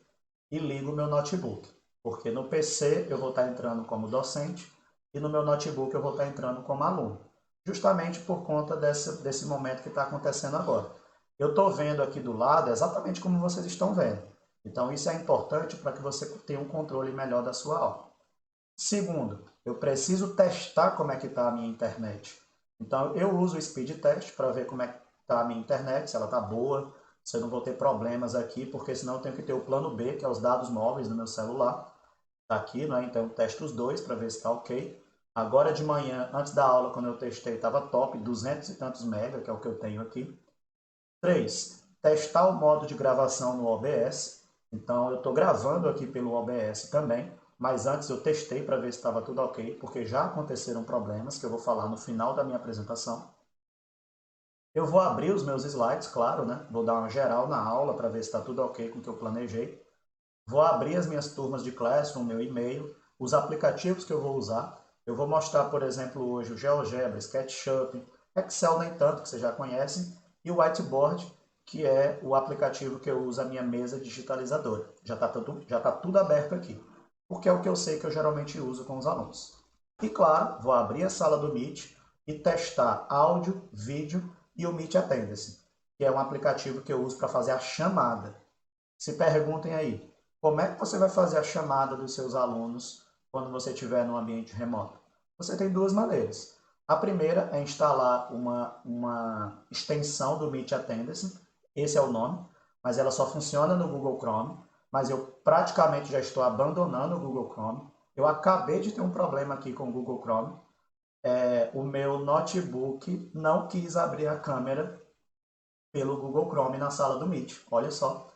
e ligo o meu notebook. Porque no PC eu vou estar entrando como docente e no meu notebook eu vou estar entrando como aluno. Justamente por conta desse momento que está acontecendo agora. Eu estou vendo aqui do lado exatamente como vocês estão vendo. Então isso é importante para que você tenha um controle melhor da sua aula. Segundo, eu preciso testar como é que está a minha internet. Então eu uso o speed test para ver como é que está a minha internet, se ela está boa, se eu não vou ter problemas aqui, porque senão eu tenho que ter o plano B, que é os dados móveis do meu celular. Está aqui, né? Então eu testo os dois para ver se está ok. Agora de manhã, antes da aula, quando eu testei, estava top, 200 e tantos mega, que é o que eu tenho aqui. 3. Testar o modo de gravação no OBS. Então eu estou gravando aqui pelo OBS também, mas antes eu testei para ver se estava tudo ok, porque já aconteceram problemas que eu vou falar no final da minha apresentação. Eu vou abrir os meus slides, claro, né? Vou dar uma geral na aula para ver se está tudo ok com o que eu planejei. Vou abrir as minhas turmas de Classroom, meu e-mail, os aplicativos que eu vou usar. Eu vou mostrar, por exemplo, hoje o GeoGebra, SketchUp, Excel nem tanto, que vocês já conhecem, e o Whiteboard, que é o aplicativo que eu uso a minha mesa digitalizadora. Já tá tudo aberto aqui, porque é o que eu sei que eu geralmente uso com os alunos. E claro, vou abrir a sala do Meet e testar áudio, vídeo e o Meet Attendance, que é um aplicativo que eu uso para fazer a chamada. Se perguntem aí, como é que você vai fazer a chamada dos seus alunos quando você estiver no ambiente remoto? Você tem 2 maneiras. A primeira é instalar uma extensão do Meet Attendance, esse é o nome, mas ela só funciona no Google Chrome, mas eu praticamente já estou abandonando o Google Chrome. Eu acabei de ter um problema aqui com o Google Chrome. O meu notebook não quis abrir a câmera pelo Google Chrome na sala do Meet. Olha só.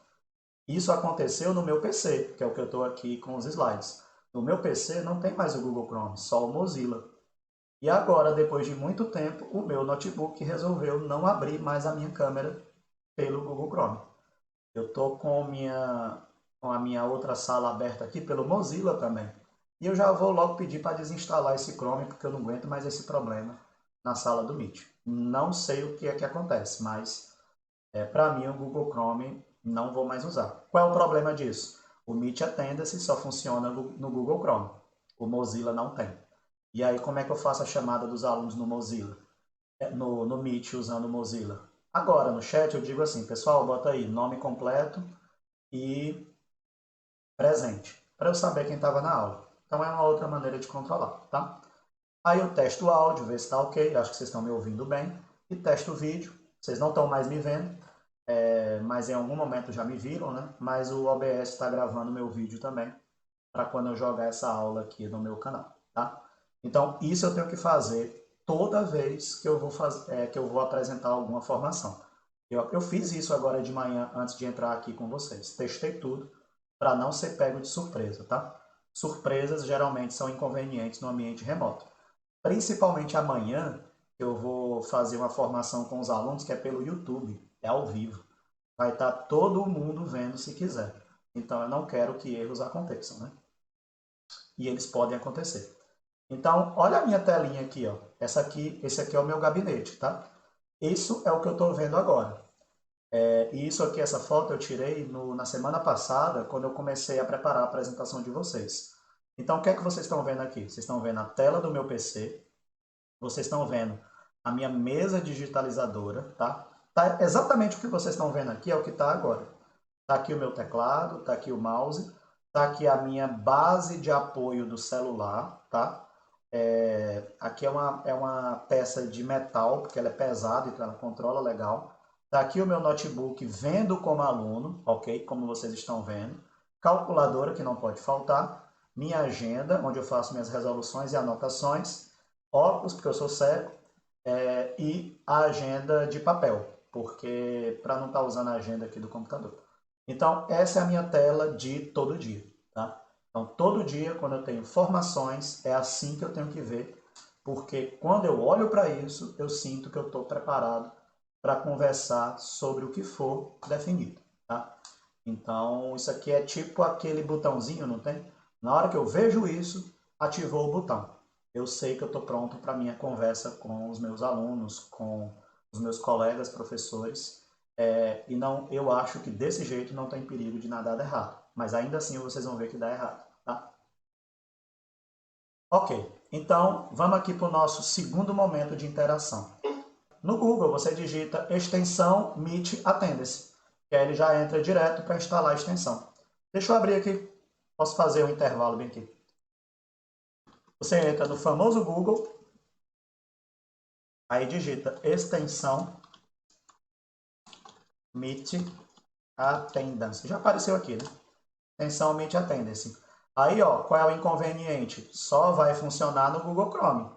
Isso aconteceu no meu PC, que é o que eu estou aqui com os slides. No meu PC não tem mais o Google Chrome, só o Mozilla. E agora, depois de muito tempo, o meu notebook resolveu não abrir mais a minha câmera pelo Google Chrome. Eu estou com a minha outra sala aberta aqui pelo Mozilla também. E eu já vou logo pedir para desinstalar esse Chrome, porque eu não aguento mais esse problema na sala do Meet. Não sei o que é que acontece, mas para mim o Google Chrome não vou mais usar. Qual é o problema disso? O Meet Attendance só funciona no Google Chrome. O Mozilla não tem. E aí como é que eu faço a chamada dos alunos no Mozilla? No Meet usando o Mozilla? Agora, no chat eu digo assim, pessoal, bota aí nome completo e presente, para eu saber quem estava na aula. Então é uma outra maneira de controlar, tá? Aí eu testo o áudio, ver se está ok, acho que vocês estão me ouvindo bem, e testo o vídeo. Vocês não estão mais me vendo, mas em algum momento já me viram, né? Mas o OBS está gravando meu vídeo também, para quando eu jogar essa aula aqui no meu canal, tá? Então, isso eu tenho que fazer toda vez que que eu vou apresentar alguma formação. Eu fiz isso agora de manhã, antes de entrar aqui com vocês. Testei tudo para não ser pego de surpresa, tá? Surpresas geralmente são inconvenientes no ambiente remoto. Principalmente amanhã, eu vou fazer uma formação com os alunos que é pelo YouTube, é ao vivo. Vai estar todo mundo vendo se quiser. Então, eu não quero que erros aconteçam, né? E eles podem acontecer. Então, olha a minha telinha aqui, ó. Esse aqui é o meu gabinete, tá? Isso é o que eu estou vendo agora. E isso aqui, essa foto eu tirei na semana passada, quando eu comecei a preparar a apresentação de vocês. Então, o que é que vocês estão vendo aqui? Vocês estão vendo a tela do meu PC, vocês estão vendo a minha mesa digitalizadora, tá? Tá exatamente o que vocês estão vendo aqui, é o que está agora. Tá aqui o meu teclado, tá aqui o mouse, tá aqui a minha base de apoio do celular, tá? Aqui é uma peça de metal, porque ela é pesada, então ela controla legal. Tá aqui o meu notebook vendo como aluno, ok? Como vocês estão vendo. Calculadora, que não pode faltar. Minha agenda, onde eu faço minhas resoluções e anotações. Óculos, porque eu sou cego. E a agenda de papel, porque para não estar usando a agenda aqui do computador. Então, essa é a minha tela de todo dia, tá? Então, todo dia, quando eu tenho formações, é assim que eu tenho que ver, porque quando eu olho para isso, eu sinto que eu estou preparado para conversar sobre o que for definido, tá? Então, isso aqui é tipo aquele botãozinho, não tem? Na hora que eu vejo isso, ativou o botão. Eu sei que eu estou pronto para a minha conversa com os meus alunos, com os meus colegas, professores, e não, eu acho que desse jeito não tem perigo de nada dar errado. Mas ainda assim vocês vão ver que dá errado, tá? Ok, então vamos aqui para o nosso segundo momento de interação. No Google você digita extensão Meet Attendance, que aí ele já entra direto para instalar a extensão. Deixa eu abrir aqui, posso fazer um intervalo bem aqui. Você entra no famoso Google, aí digita extensão Meet Attendance. Já apareceu aqui, né? Extensão Meet Attendance. Aí, ó, qual é o inconveniente? Só vai funcionar no Google Chrome.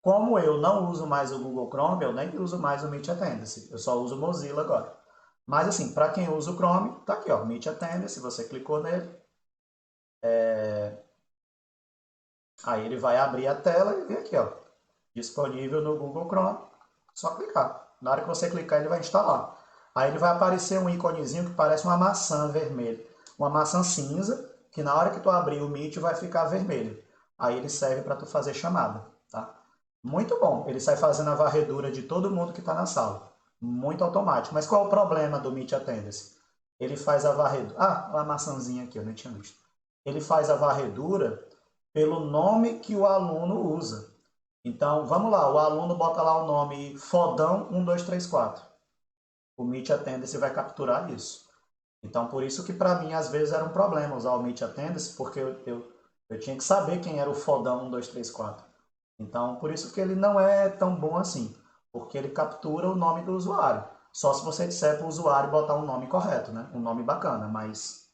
Como eu não uso mais o Google Chrome, eu nem uso mais o Meet Attendance. Eu só uso o Mozilla agora. Mas assim, para quem usa o Chrome, tá aqui, ó, Meet Attendance, você clicou nele, aí ele vai abrir a tela e vem aqui, ó, disponível no Google Chrome, só clicar. Na hora que você clicar, ele vai instalar. Aí ele vai aparecer um íconezinho que parece uma maçã vermelha, uma maçã cinza, que na hora que tu abrir o Meet vai ficar vermelho. Aí ele serve para tu fazer chamada, tá? Muito bom, ele sai fazendo a varredura de todo mundo que está na sala. Muito automático. Mas qual é o problema do Meet Attendance? Ele faz a varredura... Ah, uma maçãzinha aqui, eu nem tinha visto. Ele faz a varredura pelo nome que o aluno usa. Então, vamos lá, o aluno bota lá o nome Fodão 1234. O Meet Attendance vai capturar isso. Então, por isso que para mim, às vezes, era um problema usar o Meet Attendance, porque eu tinha que saber quem era o Fodão 1234. Então, por isso que ele não é tão bom assim, porque ele captura o nome do usuário. Só se você disser para o usuário botar um nome correto, né? Um nome bacana, mas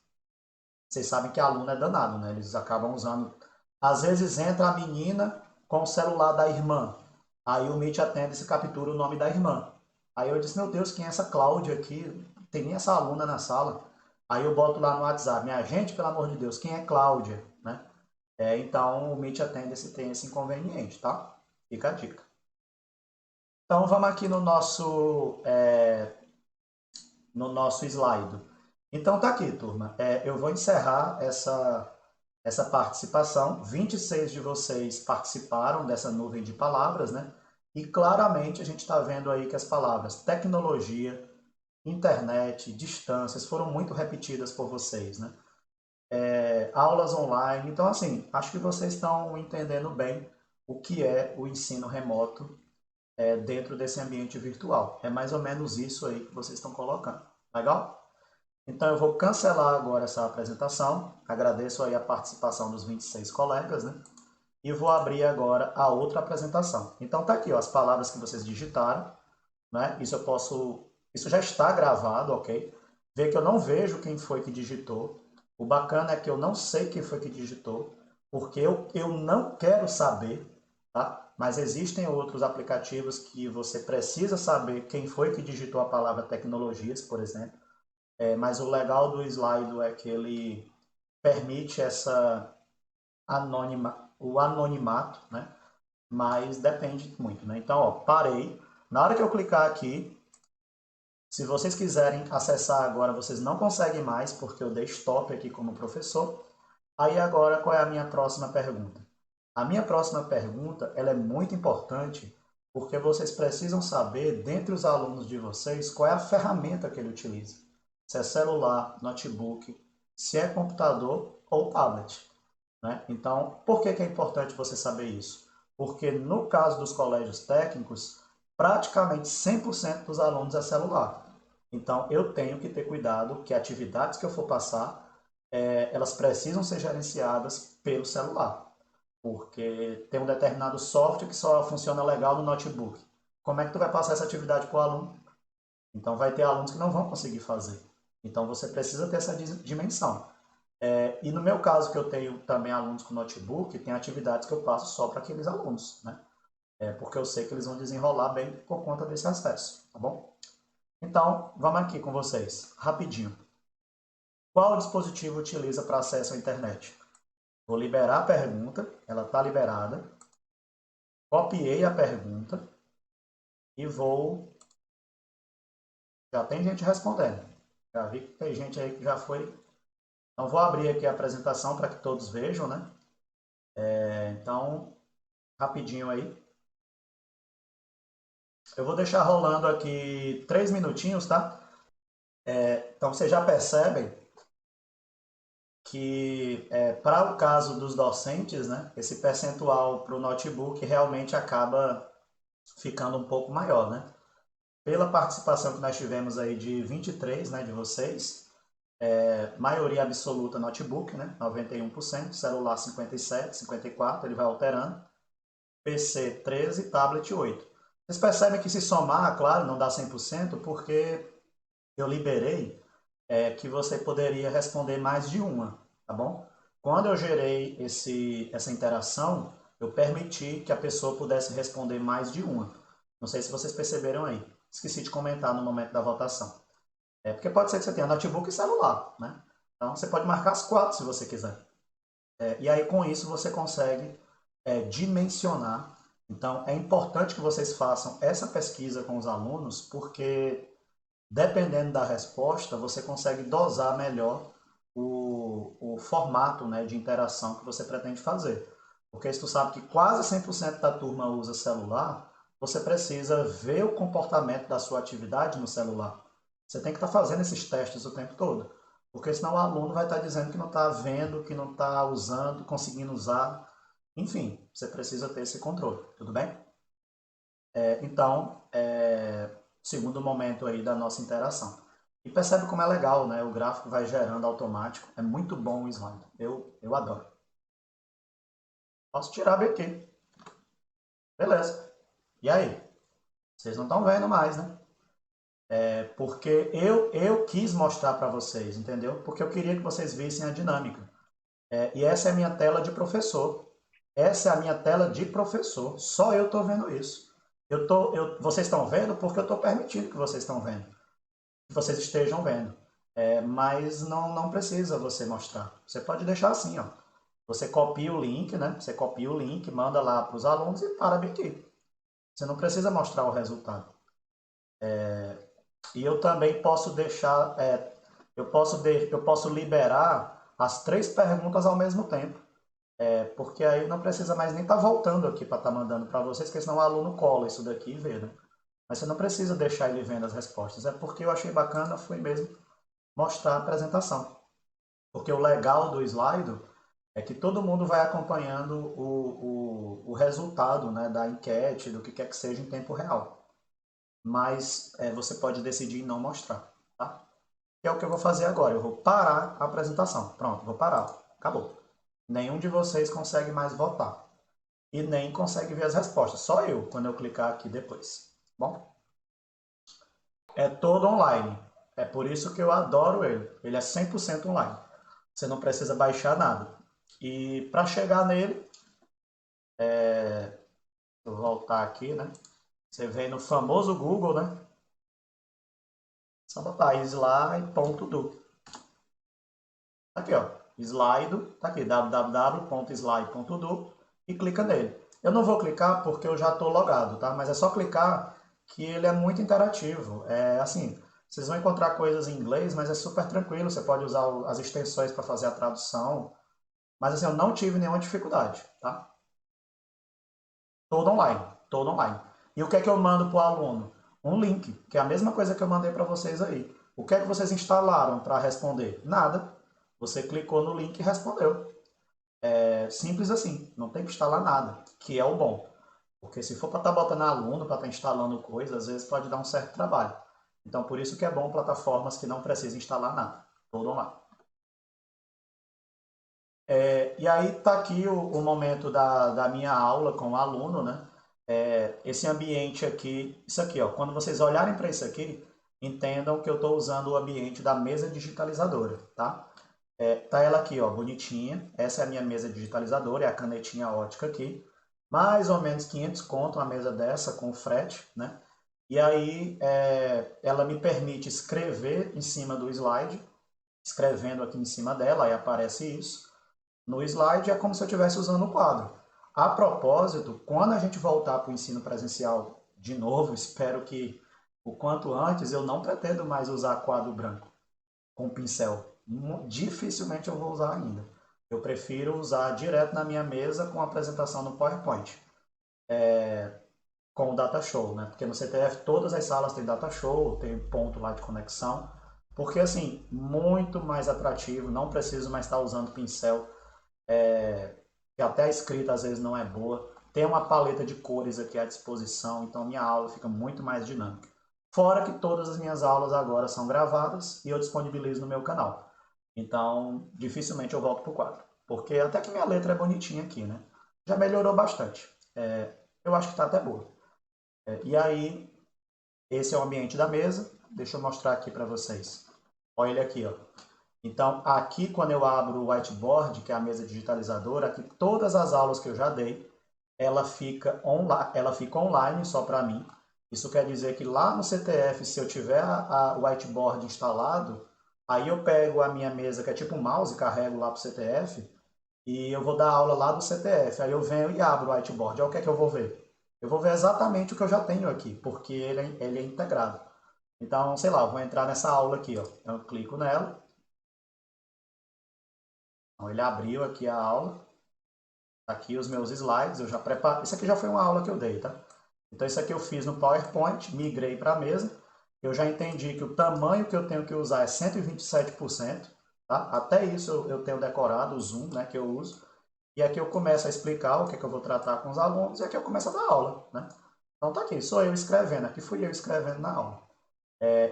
vocês sabem que aluno é danado, né? Eles acabam usando... Às vezes entra a menina com o celular da irmã, aí o Meet Attendance captura o nome da irmã. Aí eu disse, meu Deus, quem é essa Cláudia aqui? Tem nem essa aluna na sala. Aí eu boto lá no WhatsApp, minha gente, pelo amor de Deus, quem é Cláudia, né? Então o Meet Attendance tem esse inconveniente, tá? Fica a dica. Então vamos aqui no nosso slide. Então tá aqui, turma. Eu vou encerrar essa participação. 26 de vocês participaram dessa nuvem de palavras, né? E claramente a gente está vendo aí que as palavras tecnologia, internet, distâncias foram muito repetidas por vocês, né? Aulas online. Então, assim, acho que vocês estão entendendo bem o que é o ensino remoto dentro desse ambiente virtual. É mais ou menos isso aí que vocês estão colocando. Legal? Então eu vou cancelar agora essa apresentação. Agradeço aí a participação dos 26 colegas, né? e vou abrir agora a outra apresentação. Então tá aqui, ó, as palavras que vocês digitaram, né? Isso já está gravado, ok? Vê que eu não vejo quem foi que digitou. O bacana é que eu não sei quem foi que digitou, porque eu não quero saber, tá? Mas existem outros aplicativos que você precisa saber quem foi que digitou a palavra tecnologias, por exemplo. Mas o legal do Slido é que ele permite o anonimato, né? Mas depende muito, né? Então, ó, parei. Na hora que eu clicar aqui, se vocês quiserem acessar agora, vocês não conseguem mais, porque eu dei stop aqui como professor. Aí agora, qual é a minha próxima pergunta? A minha próxima pergunta, ela é muito importante, porque vocês precisam saber, dentre os alunos de vocês, qual é a ferramenta que ele utiliza. Se é celular, notebook, se é computador ou tablet, né? Então, por que é importante você saber isso? Porque no caso dos colégios técnicos, praticamente 100% dos alunos é celular. Então, eu tenho que ter cuidado que atividades que eu for passar, elas precisam ser gerenciadas pelo celular. Porque tem um determinado software que só funciona legal no notebook. Como é que tu vai passar essa atividade para o aluno? Então, vai ter alunos que não vão conseguir fazer. Então, você precisa ter essa dimensão. E no meu caso, que eu tenho também alunos com notebook, tem atividades que eu passo só para aqueles alunos, né? Porque eu sei que eles vão desenrolar bem por conta desse acesso, tá bom? Então, vamos aqui com vocês, rapidinho. Qual dispositivo utiliza para acesso à internet? Vou liberar a pergunta, ela está liberada. Copiei a pergunta e vou... Já tem gente respondendo. Já vi que tem gente aí que já foi. Então, vou abrir aqui a apresentação para que todos vejam, né? Então, rapidinho aí. Eu vou deixar rolando aqui 3 minutinhos, tá? Então, vocês já percebem que, para o caso dos docentes, né, esse percentual para o notebook realmente acaba ficando um pouco maior, né? Pela participação que nós tivemos aí de 23, né, de vocês, maioria absoluta notebook, né, 91%, celular 57%, 54%, ele vai alterando, PC 13%, tablet 8%. Vocês percebem que se somar, claro, não dá 100%, porque eu liberei que você poderia responder mais de uma, tá bom? Quando eu gerei essa interação, eu permiti que a pessoa pudesse responder mais de uma. Não sei se vocês perceberam aí. Esqueci de comentar no momento da votação. Porque pode ser que você tenha notebook e celular, né? Então você pode marcar as 4 se você quiser. E aí com isso você consegue dimensionar. Então é importante que vocês façam essa pesquisa com os alunos, porque dependendo da resposta, você consegue dosar melhor o formato, né, de interação que você pretende fazer. Porque se tu sabe que quase 100% da turma usa celular, você precisa ver o comportamento da sua atividade no celular. Você tem que estar fazendo esses testes o tempo todo. Porque senão o aluno vai estar dizendo que não está vendo, que não está usando, conseguindo usar. Enfim, você precisa ter esse controle, tudo bem? Então, segundo momento aí da nossa interação. E percebe como é legal, né? O gráfico vai gerando automático. É muito bom o slide. Eu adoro. Posso tirar bem aqui. Beleza. E aí? Vocês não estão vendo mais, né? Porque eu quis mostrar para vocês, entendeu? Porque eu queria que vocês vissem a dinâmica. E essa é a minha tela de professor. Essa é a minha tela de professor. Só eu estou vendo isso. Vocês estão vendo porque eu estou permitindo que vocês estão vendo. Que vocês estejam vendo. Mas não precisa você mostrar. Você pode deixar assim, ó. Você copia o link, né? Você copia o link, manda lá para os alunos e para bem aqui. Você não precisa mostrar o resultado. E eu também posso deixar, eu posso liberar as 3 perguntas ao mesmo tempo. Porque aí não precisa mais nem estar voltando aqui para estar mandando para vocês, porque senão o aluno cola isso daqui e vê, né? Mas você não precisa deixar ele vendo as respostas. É porque eu achei bacana, foi mesmo mostrar a apresentação. Porque o legal do Slido é que todo mundo vai acompanhando o resultado, né, da enquete, do que quer que seja em tempo real. Mas você pode decidir não mostrar, tá? Que é o que eu vou fazer agora. Eu vou parar a apresentação. Pronto, vou parar. Acabou. Nenhum de vocês consegue mais votar. e nem consegue ver as respostas. Só eu, quando eu clicar aqui depois. Bom, é todo online. É por isso que eu adoro ele. Ele é 100% online. Você não precisa baixar nada. E para chegar nele, vou voltar aqui, né? Você vem no famoso Google, né? Só botar slide.do. Aqui, ó, Slido, tá aqui, www.slide.do e clica nele. Eu não vou clicar porque eu já estou logado, tá? Mas é só clicar que ele é muito interativo. É assim, vocês vão encontrar coisas em inglês, mas é super tranquilo. Você pode usar as extensões para fazer a tradução. Mas assim, eu não tive nenhuma dificuldade, tá? Todo online, todo online. E o que é que eu mando para o aluno? Um link, que é a mesma coisa que eu mandei para vocês aí. O que é que vocês instalaram para responder? Nada. Você clicou no link e respondeu. É simples assim, não tem que instalar nada, que é o bom. Porque se for para estar botando aluno, para estar instalando coisas, às vezes pode dar um certo trabalho. Então, por isso que é bom plataformas que não precisam instalar nada, todo online. E aí está aqui o momento da minha aula com o aluno, né? Esse ambiente aqui, isso aqui, ó, quando vocês olharem para isso aqui, entendam que eu estou usando o ambiente da mesa digitalizadora, tá? Tá ela aqui, ó, bonitinha. Essa é a minha mesa digitalizadora, é a canetinha ótica aqui. Mais ou menos 500 conto uma mesa dessa com frete, né? E aí ela me permite escrever em cima do slide, escrevendo aqui em cima dela, aí aparece isso. No slide é como se eu estivesse usando o quadro. A propósito, quando a gente voltar para o ensino presencial de novo, espero que o quanto antes, eu não pretendo mais usar quadro branco com pincel. Dificilmente eu vou usar ainda. Eu prefiro usar direto na minha mesa com a apresentação no PowerPoint, com o Data Show, né? Porque no CTF todas as salas têm Data Show, tem ponto lá de conexão, porque assim, muito mais atrativo, não preciso mais estar usando pincel, que até a escrita às vezes não é boa. Tem uma paleta de cores aqui à disposição, então minha aula fica muito mais dinâmica. Fora que todas as minhas aulas agora são gravadas e eu disponibilizo no meu canal. Então, dificilmente eu volto para o quadro. Porque até que minha letra é bonitinha aqui, né? Já melhorou bastante. Eu acho que está até boa. E aí, esse é o ambiente da mesa. Deixa eu mostrar aqui para vocês. Olha ele aqui, ó. Então, aqui quando eu abro o whiteboard, que é a mesa digitalizadora, aqui todas as aulas que eu já dei, ela fica online só para mim. Isso quer dizer que lá no CTF, se eu tiver o whiteboard instalado, aí eu pego a minha mesa, que é tipo um mouse, carrego lá para o CTF, e eu vou dar aula lá do CTF. Aí eu venho e abro o whiteboard. Aí o que é que eu vou ver? Eu vou ver exatamente o que eu já tenho aqui, porque ele é integrado. Então, sei lá, eu vou entrar nessa aula aqui, ó. Eu clico nela. Então, ele abriu aqui a aula. Aqui os meus slides, eu já preparo. Isso aqui já foi uma aula que eu dei, tá? Então, isso aqui eu fiz no PowerPoint, migrei para a mesa. Eu já entendi que o tamanho que eu tenho que usar é 127%, tá? Até isso eu tenho decorado, o zoom, né, que eu uso. E aqui eu começo a explicar o que é que eu vou tratar com os alunos e aqui eu começo a dar aula, né? Então tá aqui, sou eu escrevendo, aqui fui eu escrevendo na aula.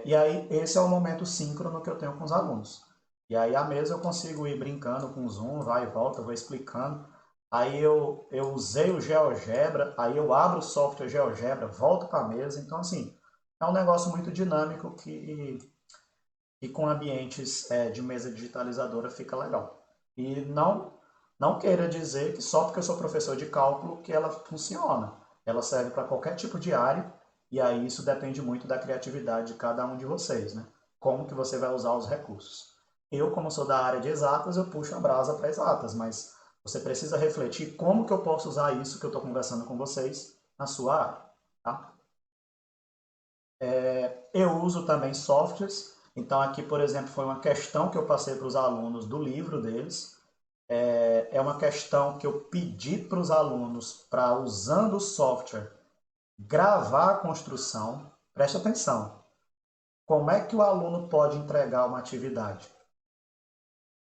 E aí esse é o momento síncrono que eu tenho com os alunos. E aí a mesa eu consigo ir brincando com o zoom, vai e volta, eu vou explicando. Aí eu usei o GeoGebra, aí eu abro o software GeoGebra, volto para a mesa. Então assim, é um negócio muito dinâmico que com ambientes de mesa digitalizadora fica legal. E não queira dizer que só porque eu sou professor de cálculo que ela funciona. Ela serve para qualquer tipo de área, e aí isso depende muito da criatividade de cada um de vocês, né? Como que você vai usar os recursos. Eu, como sou da área de exatas, eu puxo a brasa para exatas, mas você precisa refletir como que eu posso usar isso que eu estou conversando com vocês na sua área, tá? Eu uso também softwares. Então, aqui, por exemplo, foi uma questão que eu passei para os alunos do livro deles. É uma questão que eu pedi para os alunos para, usando o software, gravar a construção. Preste atenção. Como é que o aluno pode entregar uma atividade?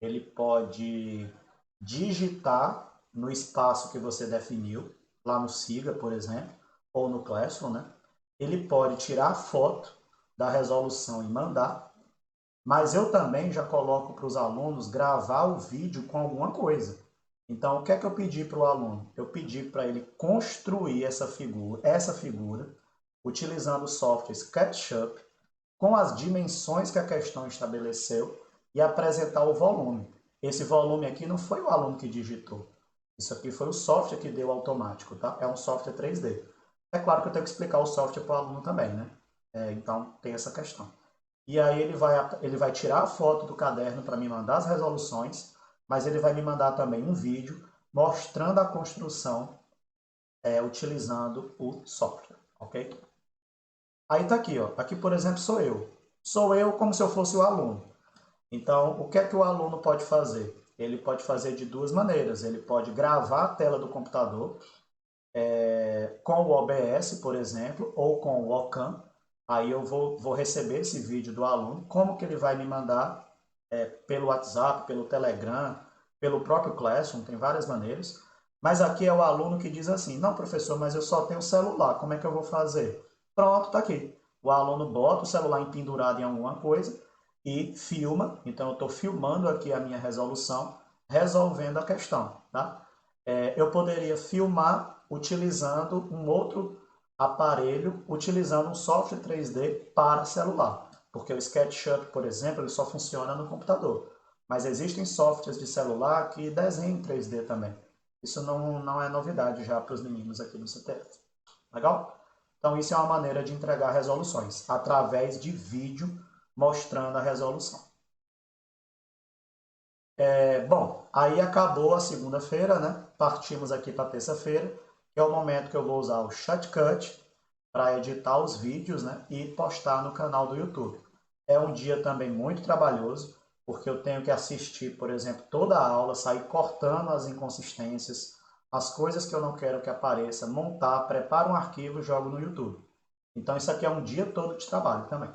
Ele pode digitar no espaço que você definiu, lá no Siga, por exemplo, ou no Classroom, né? Ele pode tirar foto da resolução e mandar, mas eu também já coloco para os alunos gravar o vídeo com alguma coisa. Então, o que é que eu pedi para o aluno? Eu pedi para ele construir essa figura utilizando o software SketchUp, com as dimensões que a questão estabeleceu e apresentar o volume. Esse volume aqui não foi o aluno que digitou. Isso aqui foi o software que deu automático, tá? É um software 3D. É claro que eu tenho que explicar o software para o aluno também, né? Então, tem essa questão. E aí ele vai tirar a foto do caderno para me mandar as resoluções, mas ele vai me mandar também um vídeo mostrando a construção utilizando o software, ok? Aí tá aqui, ó. Aqui, por exemplo, sou eu. Sou eu como se eu fosse o aluno. Então, o que é que o aluno pode fazer? Ele pode fazer de duas maneiras. Ele pode gravar a tela do computador com o OBS, por exemplo, ou com o Ocam. Aí eu vou receber esse vídeo do aluno. Como que ele vai me mandar? Pelo WhatsApp, pelo Telegram, pelo próprio Classroom, tem várias maneiras. Mas aqui é o aluno que diz assim, não, professor, mas eu só tenho celular, como é que eu vou fazer? Pronto, está aqui. O aluno bota o celular pendurado em alguma coisa e filma. Então, eu estou filmando aqui a minha resolução, resolvendo a questão. Tá? Eu poderia filmar utilizando um outro aparelho, utilizando um software 3D para celular. Porque o SketchUp, por exemplo, ele só funciona no computador. Mas existem softwares de celular que desenham em 3D também. Isso não é novidade já para os meninos aqui no CTF. Legal? Então, isso é uma maneira de entregar resoluções, através de vídeo mostrando a resolução. Bom, aí acabou a segunda-feira, né? Partimos aqui para terça-feira, que é o momento que eu vou usar o Shotcut para editar os vídeos, né? E postar no canal do YouTube. É um dia também muito trabalhoso, porque eu tenho que assistir, por exemplo, toda a aula, sair cortando as inconsistências, as coisas que eu não quero que apareça, montar, preparo um arquivo e jogo no YouTube. Então isso aqui é um dia todo de trabalho também.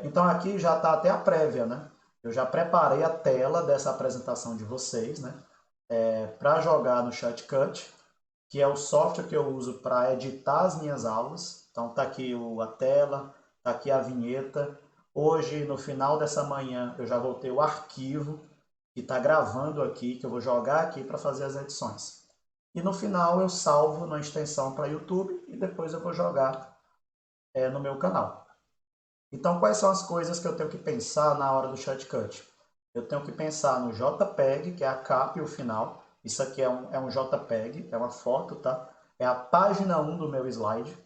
Então aqui já está até a prévia, né? Eu já preparei a tela dessa apresentação de vocês, né? Para jogar no Shotcut, que é o software que eu uso para editar as minhas aulas. Então tá aqui a tela, tá aqui a vinheta. Hoje, no final dessa manhã, eu já vou ter o arquivo que está gravando aqui, que eu vou jogar aqui para fazer as edições. E no final eu salvo na extensão para YouTube e depois eu vou jogar no meu canal. Então, quais são as coisas que eu tenho que pensar na hora do Shotcut? Eu tenho que pensar no JPEG, que é a capa e o final. Isso aqui é um JPEG, é uma foto, tá? É a página 1 do meu slide.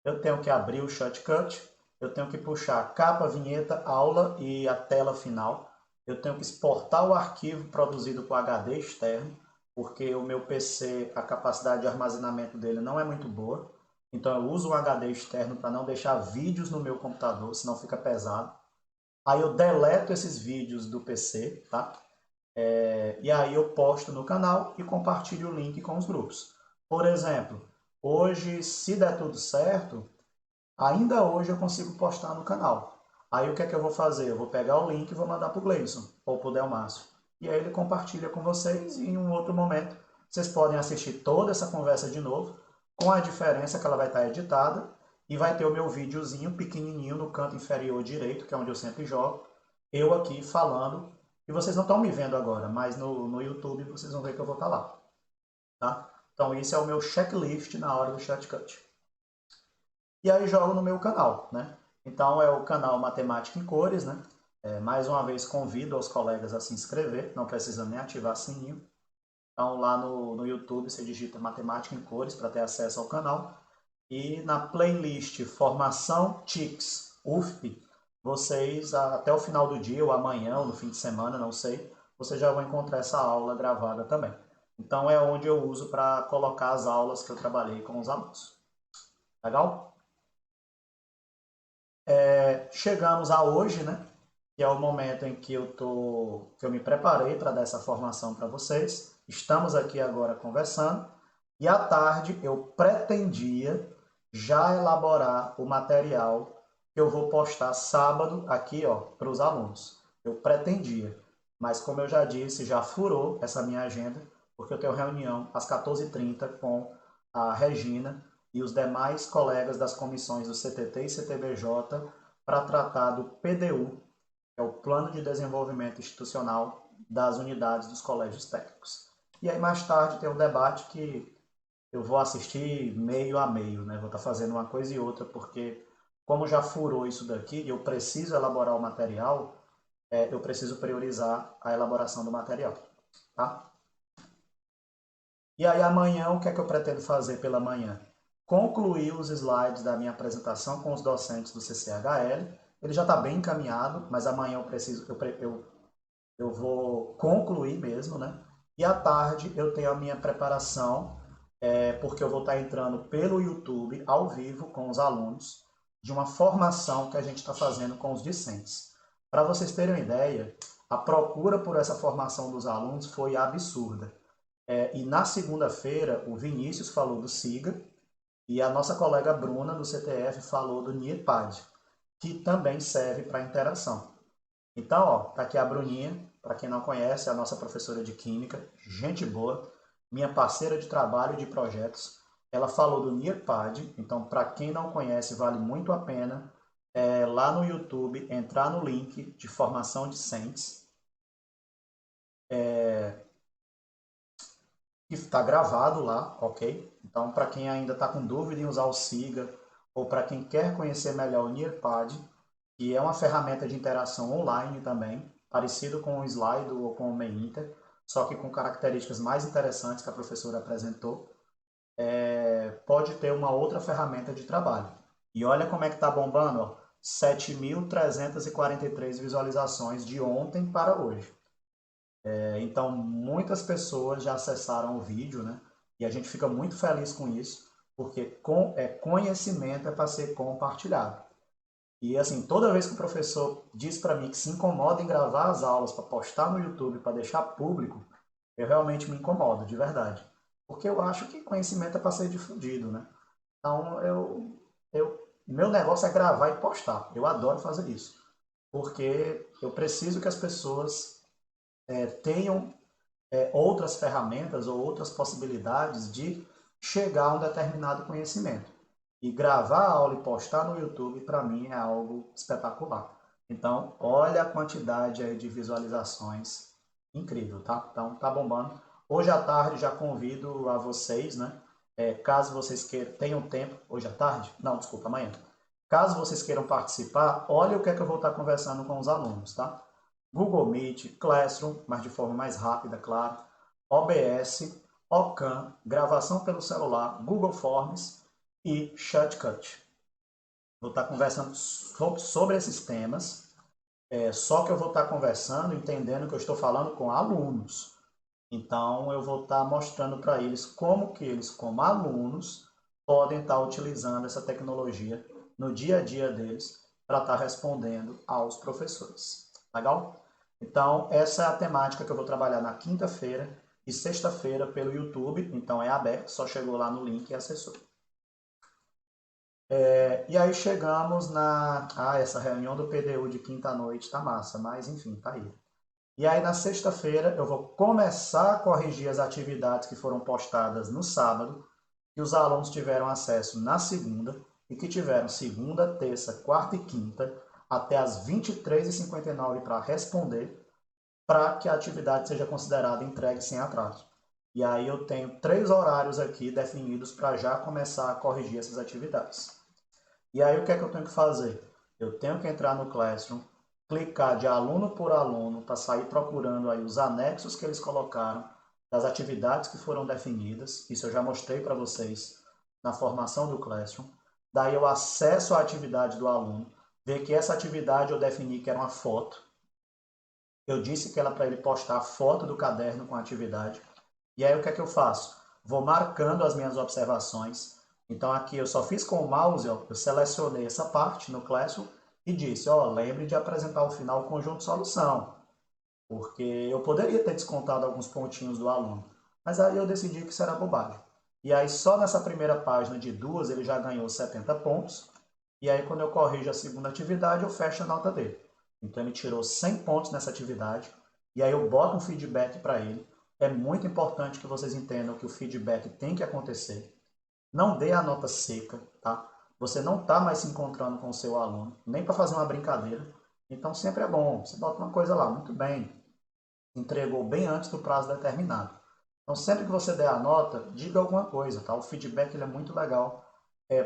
Eu tenho que abrir o Shotcut. Eu tenho que puxar a capa, vinheta, aula e a tela final. Eu tenho que exportar o arquivo produzido com HD externo, porque o meu PC, a capacidade de armazenamento dele não é muito boa. Então eu uso um HD externo para não deixar vídeos no meu computador, senão fica pesado. Aí eu deleto esses vídeos do PC, tá? E aí eu posto no canal e compartilho o link com os grupos. Por exemplo, hoje, se der tudo certo, ainda hoje eu consigo postar no canal. Aí o que é que eu vou fazer? Eu vou pegar o link e vou mandar para o Gleison ou para o Delmácio. E aí ele compartilha com vocês e em um outro momento vocês podem assistir toda essa conversa de novo, com a diferença que ela vai estar editada e vai ter o meu videozinho pequenininho no canto inferior direito, que é onde eu sempre jogo, eu aqui falando, e vocês não estão me vendo agora, mas no YouTube vocês vão ver que eu vou estar lá. Tá? Então esse é o meu checklist na hora do Shotcut. E aí jogo no meu canal, né? Então é o canal Matemática em Cores, né? Mais uma vez convido os colegas a se inscrever, não precisa nem ativar sininho. Então lá no YouTube você digita Matemática em Cores para ter acesso ao canal. E na playlist Formação TICS UFP, vocês até o final do dia, ou amanhã, ou no fim de semana, não sei, vocês já vão encontrar essa aula gravada também. Então é onde eu uso para colocar as aulas que eu trabalhei com os alunos. Legal? Chegamos a hoje, né? Que é o momento em que que eu me preparei para dar essa formação para vocês. Estamos aqui agora conversando. E à tarde eu pretendia já elaborar o material que eu vou postar sábado aqui, ó, para os alunos. Eu pretendia, mas como eu já disse, já furou essa minha agenda, porque eu tenho reunião às 14h30 com a Regina e os demais colegas das comissões do CTT e CTBJ para tratar do PDU, que é o Plano de Desenvolvimento Institucional das Unidades dos Colégios Técnicos. E aí mais tarde tem um debate que eu vou assistir meio a meio, né? Vou estar fazendo uma coisa e outra, porque como já furou isso daqui, eu preciso elaborar o material, eu preciso priorizar a elaboração do material, tá? E aí amanhã, o que é que eu pretendo fazer pela manhã? Concluir os slides da minha apresentação com os docentes do CCHL. Ele já está bem encaminhado, mas amanhã eu vou concluir mesmo, né? E à tarde eu tenho a minha preparação, porque eu vou estar entrando pelo YouTube, ao vivo, com os alunos, de uma formação que a gente está fazendo com os discentes. Para vocês terem uma ideia, a procura por essa formação dos alunos foi absurda. E na segunda-feira, o Vinícius falou do SIGA e a nossa colega Bruna, do CTF, falou do NIEPAD, que também serve para interação. Então, ó, tá aqui a Bruninha, para quem não conhece, é a nossa professora de Química, gente boa, minha parceira de trabalho e de projetos. Ela falou do NIEPAD, então para quem não conhece, vale muito a pena lá no YouTube entrar no link de formação discentes, que está gravado lá, ok? Então, para quem ainda está com dúvida em usar o SIGA, ou para quem quer conhecer melhor o NIEPAD, que é uma ferramenta de interação online também, parecido com o Slido ou com o Meinter, só que com características mais interessantes que a professora apresentou, pode ter uma outra ferramenta de trabalho. E olha como é que está bombando, ó, 7.343 visualizações de ontem para hoje. Então, muitas pessoas já acessaram o vídeo, né? E a gente fica muito feliz com isso, porque conhecimento é para ser compartilhado. E assim, toda vez que o professor diz para mim que se incomoda em gravar as aulas para postar no YouTube, para deixar público, eu realmente me incomodo, de verdade. Porque eu acho que conhecimento é para ser difundido, né? Então, meu negócio é gravar e postar. Eu adoro fazer isso. Porque eu preciso que as pessoas tenham outras ferramentas ou outras possibilidades de chegar a um determinado conhecimento. E gravar a aula e postar no YouTube, para mim, é algo espetacular. Então, olha a quantidade aí de visualizações, incrível, tá? Então, tá bombando. Hoje à tarde já convido a vocês, né? Caso vocês tenham tempo, hoje à tarde? Não, desculpa, amanhã. Caso vocês queiram participar, olha o que é que eu vou estar conversando com os alunos, tá? Google Meet, Classroom, mas de forma mais rápida, claro, OBS, Ocam, gravação pelo celular, Google Forms e Shotcut. Vou estar conversando sobre esses temas, só que eu vou estar conversando entendendo que eu estou falando com alunos. Então, eu vou estar mostrando para eles como que eles, como alunos, podem estar utilizando essa tecnologia no dia a dia deles para estar respondendo aos professores. Legal? Então, essa é a temática que eu vou trabalhar na quinta-feira e sexta-feira pelo YouTube. Então, é aberto, só chegou lá no link e acessou. E aí chegamos essa reunião do PDU de quinta-noite tá massa, mas enfim, tá aí. E aí na sexta-feira eu vou começar a corrigir as atividades que foram postadas no sábado, que os alunos tiveram acesso na segunda e que tiveram segunda, terça, quarta e quinta até as 23h59 para responder, para que a atividade seja considerada entregue sem atraso. E aí eu tenho 3 horários aqui definidos para já começar a corrigir essas atividades. E aí o que é que eu tenho que fazer? Eu tenho que entrar no Classroom, clicar de aluno por aluno para sair procurando aí os anexos que eles colocaram das atividades que foram definidas. Isso eu já mostrei para vocês na formação do Classroom. Daí eu acesso a atividade do aluno, ver que essa atividade eu defini que era uma foto. Eu disse que era para ele postar a foto do caderno com a atividade. E aí o que é que eu faço? Vou marcando as minhas observações. Então aqui eu só fiz com o mouse, ó, eu selecionei essa parte no Classroom e disse, ó, lembre de apresentar ao final o conjunto solução, porque eu poderia ter descontado alguns pontinhos do aluno, mas aí eu decidi que isso era bobagem. E aí só nessa primeira página de 2 ele já ganhou 70 pontos, e aí quando eu corrijo a segunda atividade eu fecho a nota dele. Então ele tirou 100 pontos nessa atividade, e aí eu boto um feedback para ele. É muito importante que vocês entendam que o feedback tem que acontecer. Não dê a nota seca, tá? Você não está mais se encontrando com o seu aluno, nem para fazer uma brincadeira. Então sempre é bom, você bota uma coisa lá, muito bem, entregou bem antes do prazo determinado. Então sempre que você der a nota, diga alguma coisa, tá? O feedback ele é muito legal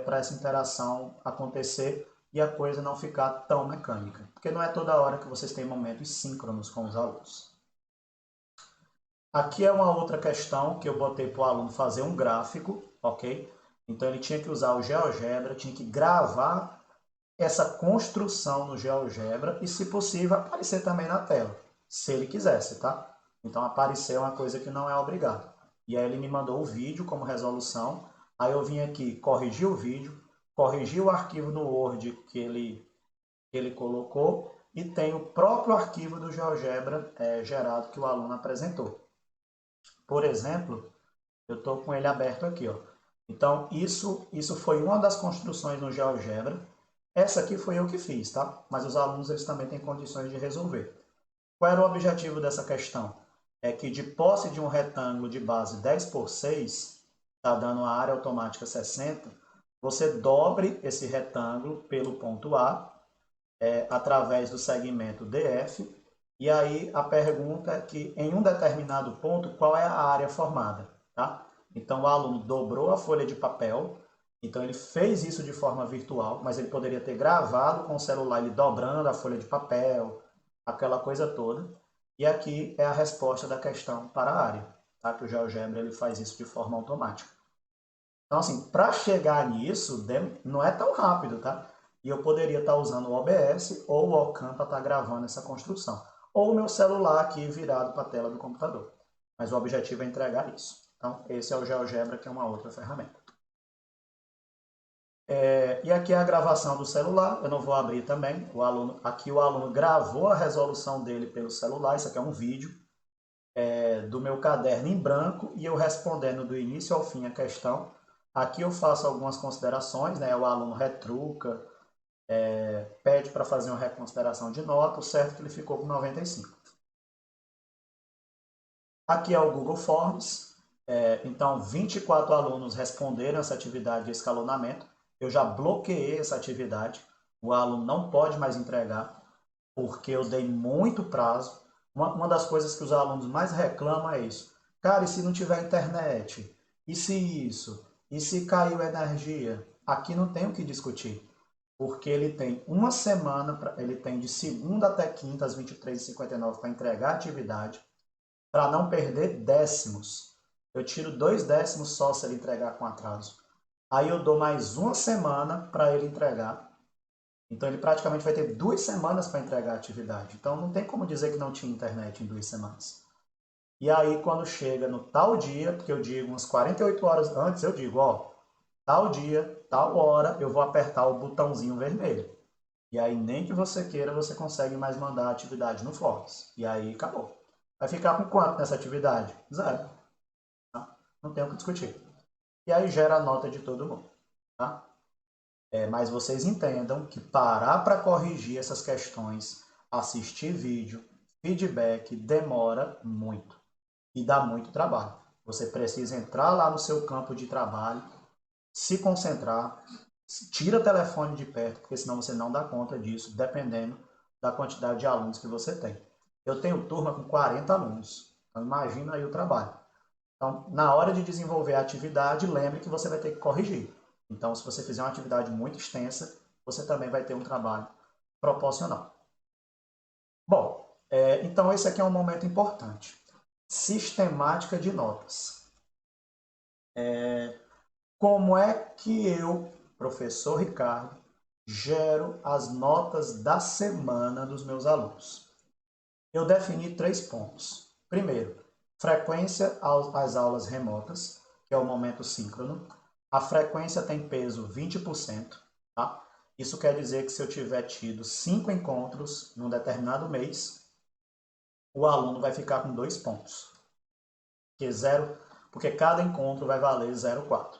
para essa interação acontecer e a coisa não ficar tão mecânica. Porque não é toda hora que vocês têm momentos síncronos com os alunos. Aqui é uma outra questão que eu botei para o aluno fazer um gráfico, ok? Então ele tinha que usar o GeoGebra, tinha que gravar essa construção no GeoGebra e, se possível, aparecer também na tela, se ele quisesse, tá? Então aparecer é uma coisa que não é obrigado. E aí ele me mandou o vídeo como resolução, aí eu vim aqui corrigir o vídeo, corrigir o arquivo no Word que ele colocou e tem o próprio arquivo do GeoGebra gerado que o aluno apresentou. Por exemplo, eu estou com ele aberto aqui, ó. Então, isso foi uma das construções no GeoGebra. Essa aqui foi eu que fiz, tá? Mas os alunos eles também têm condições de resolver. Qual era o objetivo dessa questão? É que de posse de um retângulo de base 10 por 6, está dando a área automática 60, você dobre esse retângulo pelo ponto A, através do segmento DF, e aí a pergunta é que em um determinado ponto, qual é a área formada, tá? Então o aluno dobrou a folha de papel, então ele fez isso de forma virtual, mas ele poderia ter gravado com o celular ele dobrando a folha de papel, aquela coisa toda. E aqui é a resposta da questão para a área, tá? Que o GeoGebra ele faz isso de forma automática. Então, assim, para chegar nisso, não é tão rápido, tá? E eu poderia estar usando o OBS ou o Ocam para estar gravando essa construção. Ou o meu celular aqui virado para a tela do computador. Mas o objetivo é entregar isso. Então, esse é o GeoGebra, que é uma outra ferramenta. E aqui é a gravação do celular, eu não vou abrir também. Aqui o aluno gravou a resolução dele pelo celular, isso aqui é um vídeo do meu caderno em branco e eu respondendo do início ao fim a questão. Aqui eu faço algumas considerações, né? O aluno retruca, pede para fazer uma reconsideração de nota, o certo é que ele ficou com 95. Aqui é o Google Forms, então 24 alunos responderam essa atividade de escalonamento, eu já bloqueei essa atividade, o aluno não pode mais entregar, porque eu dei muito prazo. Uma das coisas que os alunos mais reclamam é isso. Cara, e se não tiver internet? E se isso? E se caiu energia? Aqui não tem o que discutir, porque ele tem uma semana, ele tem de segunda até quinta, às 23h59, para entregar a atividade, para não perder décimos. Eu tiro 2 décimos só se ele entregar com atraso. Aí eu dou mais uma semana para ele entregar. Então ele praticamente vai ter 2 semanas para entregar a atividade. Então não tem como dizer que não tinha internet em 2 semanas. E aí quando chega no tal dia, porque eu digo umas 48 horas antes, eu digo, ó, tal dia, tal hora, eu vou apertar o botãozinho vermelho. E aí nem que você queira, você consegue mais mandar a atividade no Forms. E aí acabou. Vai ficar com quanto nessa atividade? 0. Tá? Não tem o que discutir. E aí gera a nota de todo mundo. Tá? Mas vocês entendam que parar para corrigir essas questões, assistir vídeo, feedback, demora muito e dá muito trabalho. Você precisa entrar lá no seu campo de trabalho, se concentrar, tira o telefone de perto, porque senão você não dá conta disso, dependendo da quantidade de alunos que você tem. Eu tenho turma com 40 alunos, então imagina aí o trabalho. Então, na hora de desenvolver a atividade, lembre que você vai ter que corrigir. Então, se você fizer uma atividade muito extensa, você também vai ter um trabalho proporcional. Bom, então esse aqui é um momento importante. Sistemática de notas. Como é que eu, professor Ricardo, gero as notas da semana dos meus alunos? Eu defini 3 pontos. Primeiro, frequência às aulas remotas, que é o momento síncrono. A frequência tem peso 20%. Tá? Isso quer dizer que se eu tiver tido 5 encontros num determinado mês, o aluno vai ficar com 2 pontos. Porque cada encontro vai valer 0,4.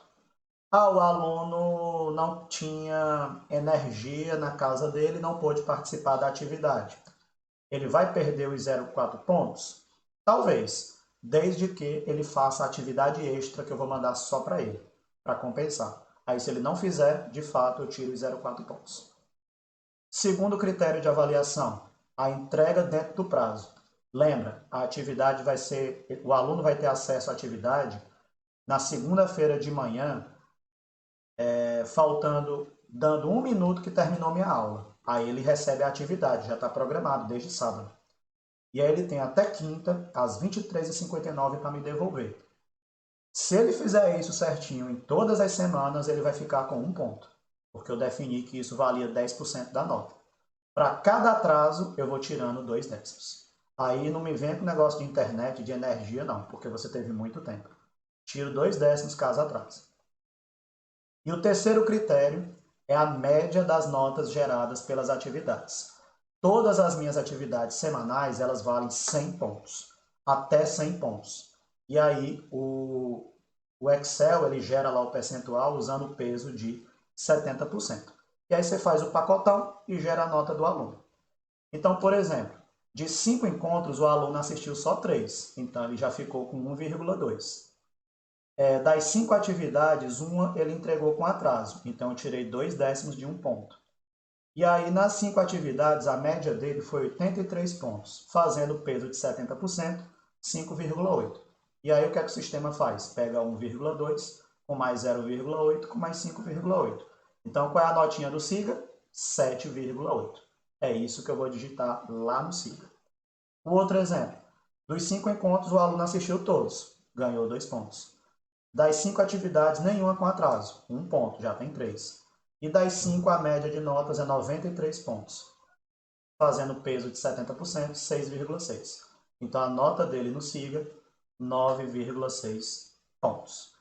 O aluno não tinha energia na casa dele, não pôde participar da atividade. Ele vai perder os 0,4 pontos? Talvez, desde que ele faça a atividade extra que eu vou mandar só para ele, para compensar. Aí se ele não fizer, de fato, eu tiro os 0,4 pontos. Segundo critério de avaliação, a entrega dentro do prazo. Lembra, a atividade vai ser, o aluno vai ter acesso à atividade na segunda-feira de manhã, dando 1 minuto que terminou minha aula. Aí ele recebe a atividade, já está programado desde sábado. E aí ele tem até quinta, às 23h59, para me devolver. Se ele fizer isso certinho em todas as semanas, ele vai ficar com 1 ponto, porque eu defini que isso valia 10% da nota. Para cada atraso, eu vou tirando 2 décimos. Aí não me vem com negócio de internet, de energia, não, porque você teve muito tempo. Tiro 2 décimos caso atrase. E o terceiro critério é a média das notas geradas pelas atividades. Todas as minhas atividades semanais, elas valem 100 pontos, até 100 pontos. E aí o Excel ele gera lá o percentual usando o peso de 70%. E aí você faz o pacotão e gera a nota do aluno. Então, por exemplo, de 5 encontros, o aluno assistiu só 3, então ele já ficou com 1,2. Das 5 atividades, uma ele entregou com atraso, então eu tirei 2 décimos de 1 ponto. E aí, nas 5 atividades, a média dele foi 83 pontos, fazendo o peso de 70%, 5,8. E aí, o que é que o sistema faz? Pega 1,2 com mais 0,8 com mais 5,8. Então, qual é a notinha do SIGA? 7,8. É isso que eu vou digitar lá no SIGA. O outro exemplo. Dos 5 encontros, o aluno assistiu todos, ganhou 2 pontos. Das 5 atividades, nenhuma com atraso, 1 ponto, já tem 3. E das 5, a média de notas é 93 pontos, fazendo peso de 70%, 6,6. Então, a nota dele no SIGA, 9,6 pontos.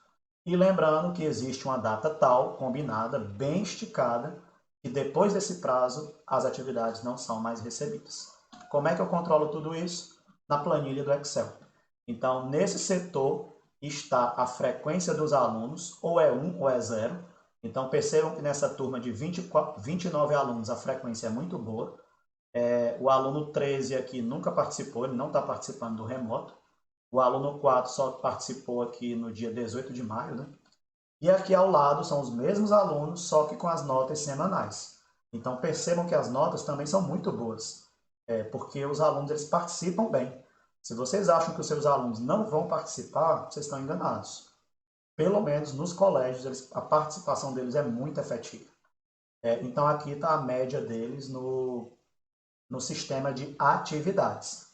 E lembrando que existe uma data tal, combinada, bem esticada, que depois desse prazo, as atividades não são mais recebidas. Como é que eu controlo tudo isso? Na planilha do Excel. Então, nesse setor está a frequência dos alunos, ou é 1 ou é 0. Então, percebam que nessa turma de 29 alunos, a frequência é muito boa. O aluno 13 aqui nunca participou, ele não está participando do remoto. O aluno 4 só participou aqui no dia 18 de maio, né? E aqui ao lado são os mesmos alunos, só que com as notas semanais. Então percebam que as notas também são muito boas, porque os alunos eles participam bem. Se vocês acham que os seus alunos não vão participar, vocês estão enganados. Pelo menos nos colégios, a participação deles é muito efetiva. Então aqui está a média deles no sistema de atividades.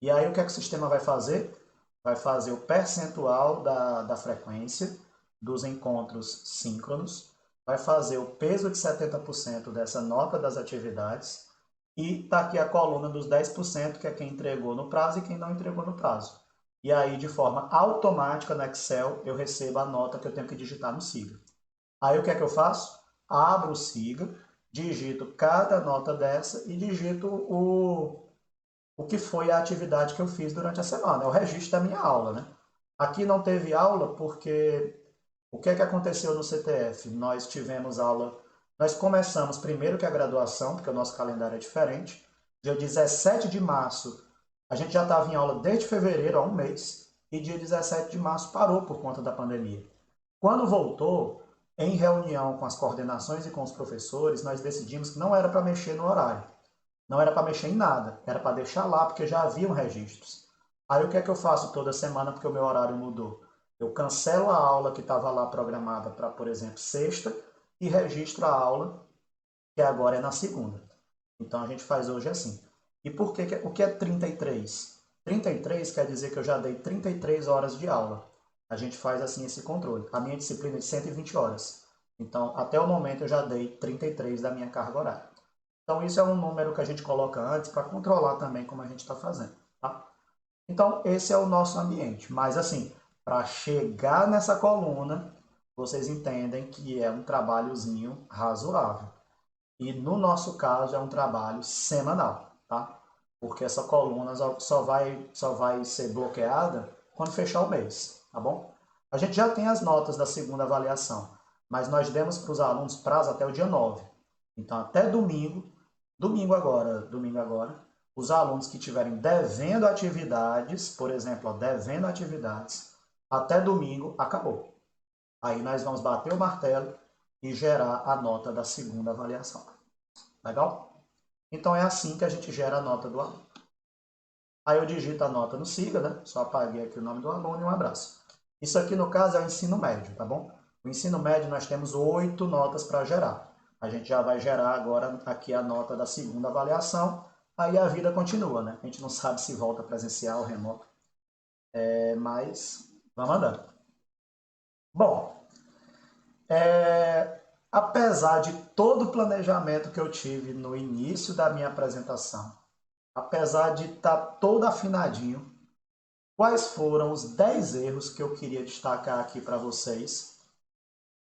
E aí o que é que o sistema vai fazer? Vai fazer o percentual da frequência dos encontros síncronos, vai fazer o peso de 70% dessa nota das atividades e está aqui a coluna dos 10%, que é quem entregou no prazo e quem não entregou no prazo. E aí, de forma automática no Excel, eu recebo a nota que eu tenho que digitar no SIGA. Aí o que é que eu faço? Abro o SIGA, digito cada nota dessa e digito o que foi a atividade que eu fiz durante a semana. É o registro da minha aula, né? Aqui não teve aula porque o que é que aconteceu no CTF? Nós tivemos aula, nós começamos primeiro que a graduação, porque o nosso calendário é diferente. Dia 17 de março, a gente já estava em aula desde fevereiro, há um mês, e dia 17 de março parou por conta da pandemia. Quando voltou, em reunião com as coordenações e com os professores, nós decidimos que não era para mexer no horário. Não era para mexer em nada, era para deixar lá, porque já haviam registros. Aí o que é que eu faço toda semana, porque o meu horário mudou? Eu cancelo a aula que estava lá programada para, por exemplo, sexta, e registro a aula, que agora é na segunda. Então a gente faz hoje assim. E por que, o que é 33? 33 quer dizer que eu já dei 33 horas de aula. A gente faz assim esse controle. A minha disciplina é de 120 horas. Então, até o momento, eu já dei 33 da minha carga horária. Então, isso é um número que a gente coloca antes para controlar também como a gente está fazendo. Tá? Então, esse é o nosso ambiente. Mas, assim, para chegar nessa coluna, vocês entendem que é um trabalhozinho razoável. E, no nosso caso, é um trabalho semanal, tá? Porque essa coluna só vai ser bloqueada quando fechar o mês, tá bom? A gente já tem as notas da segunda avaliação, mas nós demos para os alunos prazo até o dia 9. Então, até domingo agora, os alunos que estiverem devendo atividades, por exemplo, devendo atividades, até domingo acabou. Aí nós vamos bater o martelo e gerar a nota da segunda avaliação. Legal? Então é assim que a gente gera a nota do aluno. Aí eu digito a nota no Siga, né? Só apaguei aqui o nome do aluno e um abraço. Isso aqui, no caso, é o ensino médio, tá bom? O ensino médio nós temos 8 notas para gerar. A gente já vai gerar agora aqui a nota da segunda avaliação. Aí a vida continua, né? A gente não sabe se volta presencial ou remoto. Mas vamos andando. Bom, apesar de todo o planejamento que eu tive no início da minha apresentação, apesar de estar todo afinadinho, quais foram os 10 erros que eu queria destacar aqui para vocês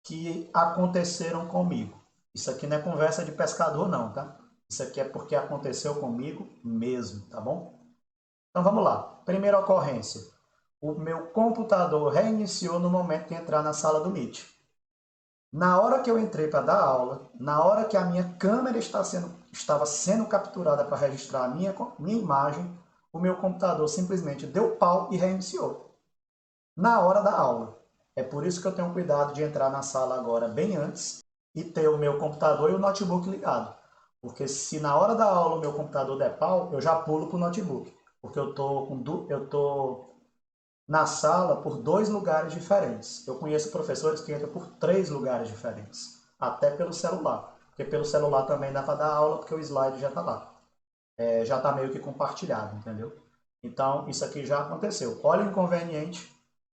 que aconteceram comigo? Isso aqui não é conversa de pescador não, tá? Isso aqui é porque aconteceu comigo mesmo, tá bom? Então vamos lá. Primeira ocorrência. O meu computador reiniciou no momento de entrar na sala do Meet. Na hora que eu entrei para dar aula, na hora que a minha câmera estava sendo capturada para registrar a minha imagem, o meu computador simplesmente deu pau e reiniciou. Na hora da aula. É por isso que eu tenho cuidado de entrar na sala agora bem antes e ter o meu computador e o notebook ligado. Porque se na hora da aula o meu computador der pau, eu já pulo para o notebook. Porque eu tô na sala por 2 lugares diferentes. Eu conheço professores que entram por 3 lugares diferentes, até pelo celular. Porque pelo celular também dá para dar aula, porque o slide já está lá. Já está meio que compartilhado, entendeu? Então, isso aqui já aconteceu. Olha o inconveniente.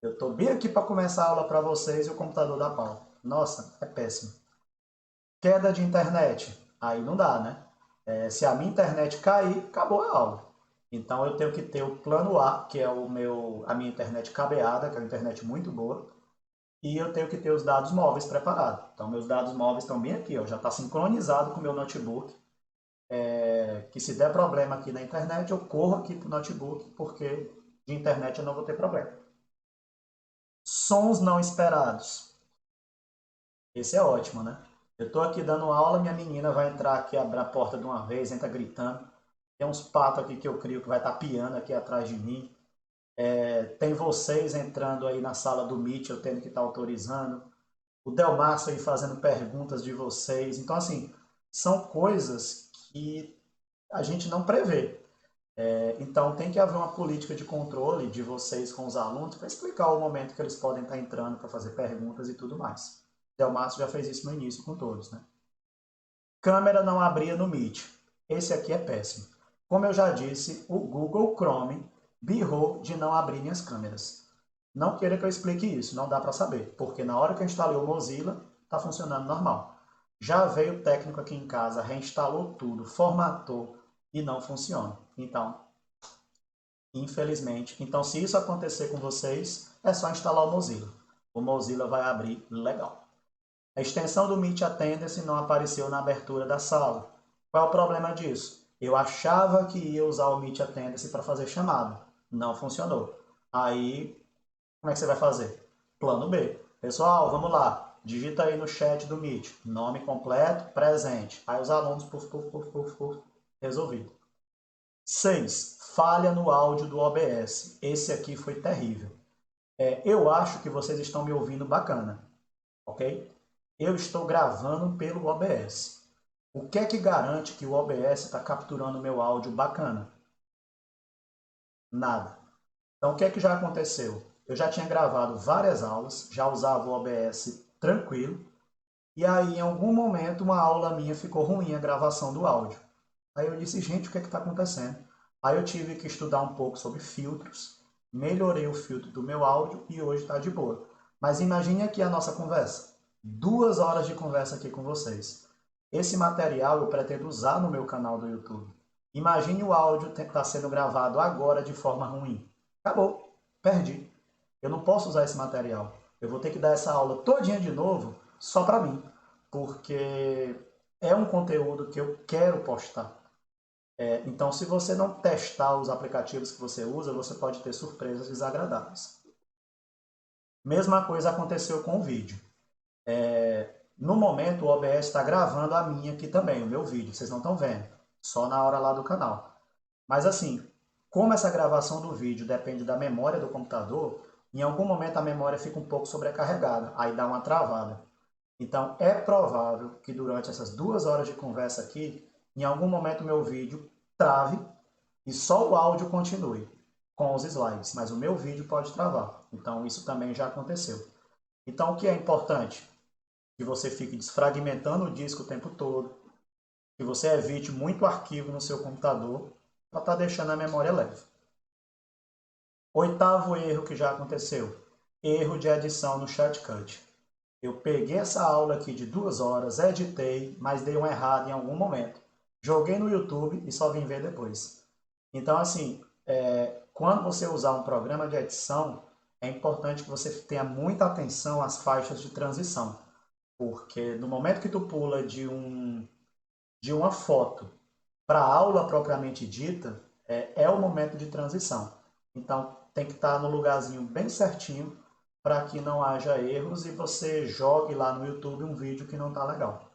Eu estou bem aqui para começar a aula para vocês e o computador dá pau. Nossa, é péssimo. Queda de internet. Aí não dá, né? Se a minha internet cair, acabou a aula. Então eu tenho que ter o plano A, que é a minha internet cabeada, que é uma internet muito boa, e eu tenho que ter os dados móveis preparados. Então meus dados móveis estão bem aqui, ó, já está sincronizado com o meu notebook, que se der problema aqui na internet, eu corro aqui para o notebook, porque de internet eu não vou ter problema. Sons não esperados. Esse é ótimo, né? Eu estou aqui dando aula, minha menina vai entrar aqui, abrir a porta de uma vez, entra gritando. Tem uns patos aqui que eu crio que vai estar piando aqui atrás de mim. Tem vocês entrando aí na sala do Meet, eu tendo que estar autorizando. O Delmárcio aí fazendo perguntas de vocês. Então, assim, são coisas que a gente não prevê. Então, tem que haver uma política de controle de vocês com os alunos para explicar o momento que eles podem estar entrando para fazer perguntas e tudo mais. O Delmárcio já fez isso no início com todos, né? Câmera não abria no Meet. Esse aqui é péssimo. Como eu já disse, o Google Chrome birrou de não abrir minhas câmeras. Não queira que eu explique isso, não dá para saber, porque na hora que eu instalei o Mozilla, está funcionando normal. Já veio o técnico aqui em casa, reinstalou tudo, formatou e não funciona. Então, infelizmente, então se isso acontecer com vocês, é só instalar o Mozilla. O Mozilla vai abrir legal. A extensão do Meet Attendance não apareceu na abertura da sala. Qual é o problema disso? Eu achava que ia usar o Meet Attendance para fazer chamada. Não funcionou. Aí, como é que você vai fazer? Plano B. Pessoal, vamos lá. Digita aí no chat do Meet. Nome completo, presente. Aí os alunos, resolvido. 6. Falha no áudio do OBS. Esse aqui foi terrível. Eu acho que vocês estão me ouvindo bacana, ok? Eu estou gravando pelo OBS. O que é que garante que o OBS está capturando meu áudio bacana? Nada. Então, o que é que já aconteceu? Eu já tinha gravado várias aulas, já usava o OBS tranquilo, e aí, em algum momento, uma aula minha ficou ruim a gravação do áudio. Aí eu disse, gente, o que é que está acontecendo? Aí eu tive que estudar um pouco sobre filtros, melhorei o filtro do meu áudio e hoje está de boa. Mas imagine aqui a nossa conversa. 2 horas de conversa aqui com vocês. Esse material eu pretendo usar no meu canal do YouTube. Imagine o áudio está sendo gravado agora de forma ruim. Acabou, perdi. Eu não posso usar esse material. Eu vou ter que dar essa aula todinha de novo só para mim, porque é um conteúdo que eu quero postar. Então, se você não testar os aplicativos que você usa, você pode ter surpresas desagradáveis. Mesma coisa aconteceu com o vídeo. No momento, o OBS está gravando a minha aqui também, o meu vídeo, vocês não estão vendo, só na hora lá do canal. Mas assim, como essa gravação do vídeo depende da memória do computador, em algum momento a memória fica um pouco sobrecarregada, aí dá uma travada. Então, é provável que durante essas 2 horas de conversa aqui, em algum momento meu vídeo trave e só o áudio continue com os slides, mas o meu vídeo pode travar. Então isso também já aconteceu. Então o que é importante? Que você fique desfragmentando o disco o tempo todo, que você evite muito arquivo no seu computador para estar deixando a memória leve. Oitavo erro que já aconteceu, erro de edição no Shotcut. Eu peguei essa aula aqui de 2 horas, editei, mas dei um errado em algum momento. Joguei no YouTube e só vim ver depois. Então, assim, quando você usar um programa de edição, é importante que você tenha muita atenção às faixas de transição. Porque no momento que tu pula de uma foto para a aula propriamente dita, é o momento de transição. Então, tem que estar no lugarzinho bem certinho para que não haja erros e você jogue lá no YouTube um vídeo que não está legal.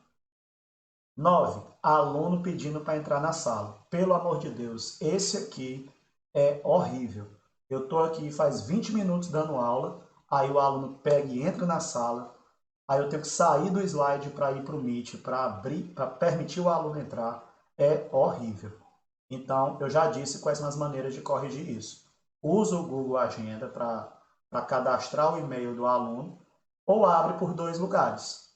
9. Aluno pedindo para entrar na sala. Pelo amor de Deus, esse aqui é horrível. Eu estou aqui faz 20 minutos dando aula, aí o aluno pega e entra na sala, aí eu tenho que sair do slide para ir para o Meet, para abrir, para permitir o aluno entrar. É horrível. Então, eu já disse quais são as maneiras de corrigir isso. Usa o Google Agenda para cadastrar o e-mail do aluno ou abre por 2 lugares.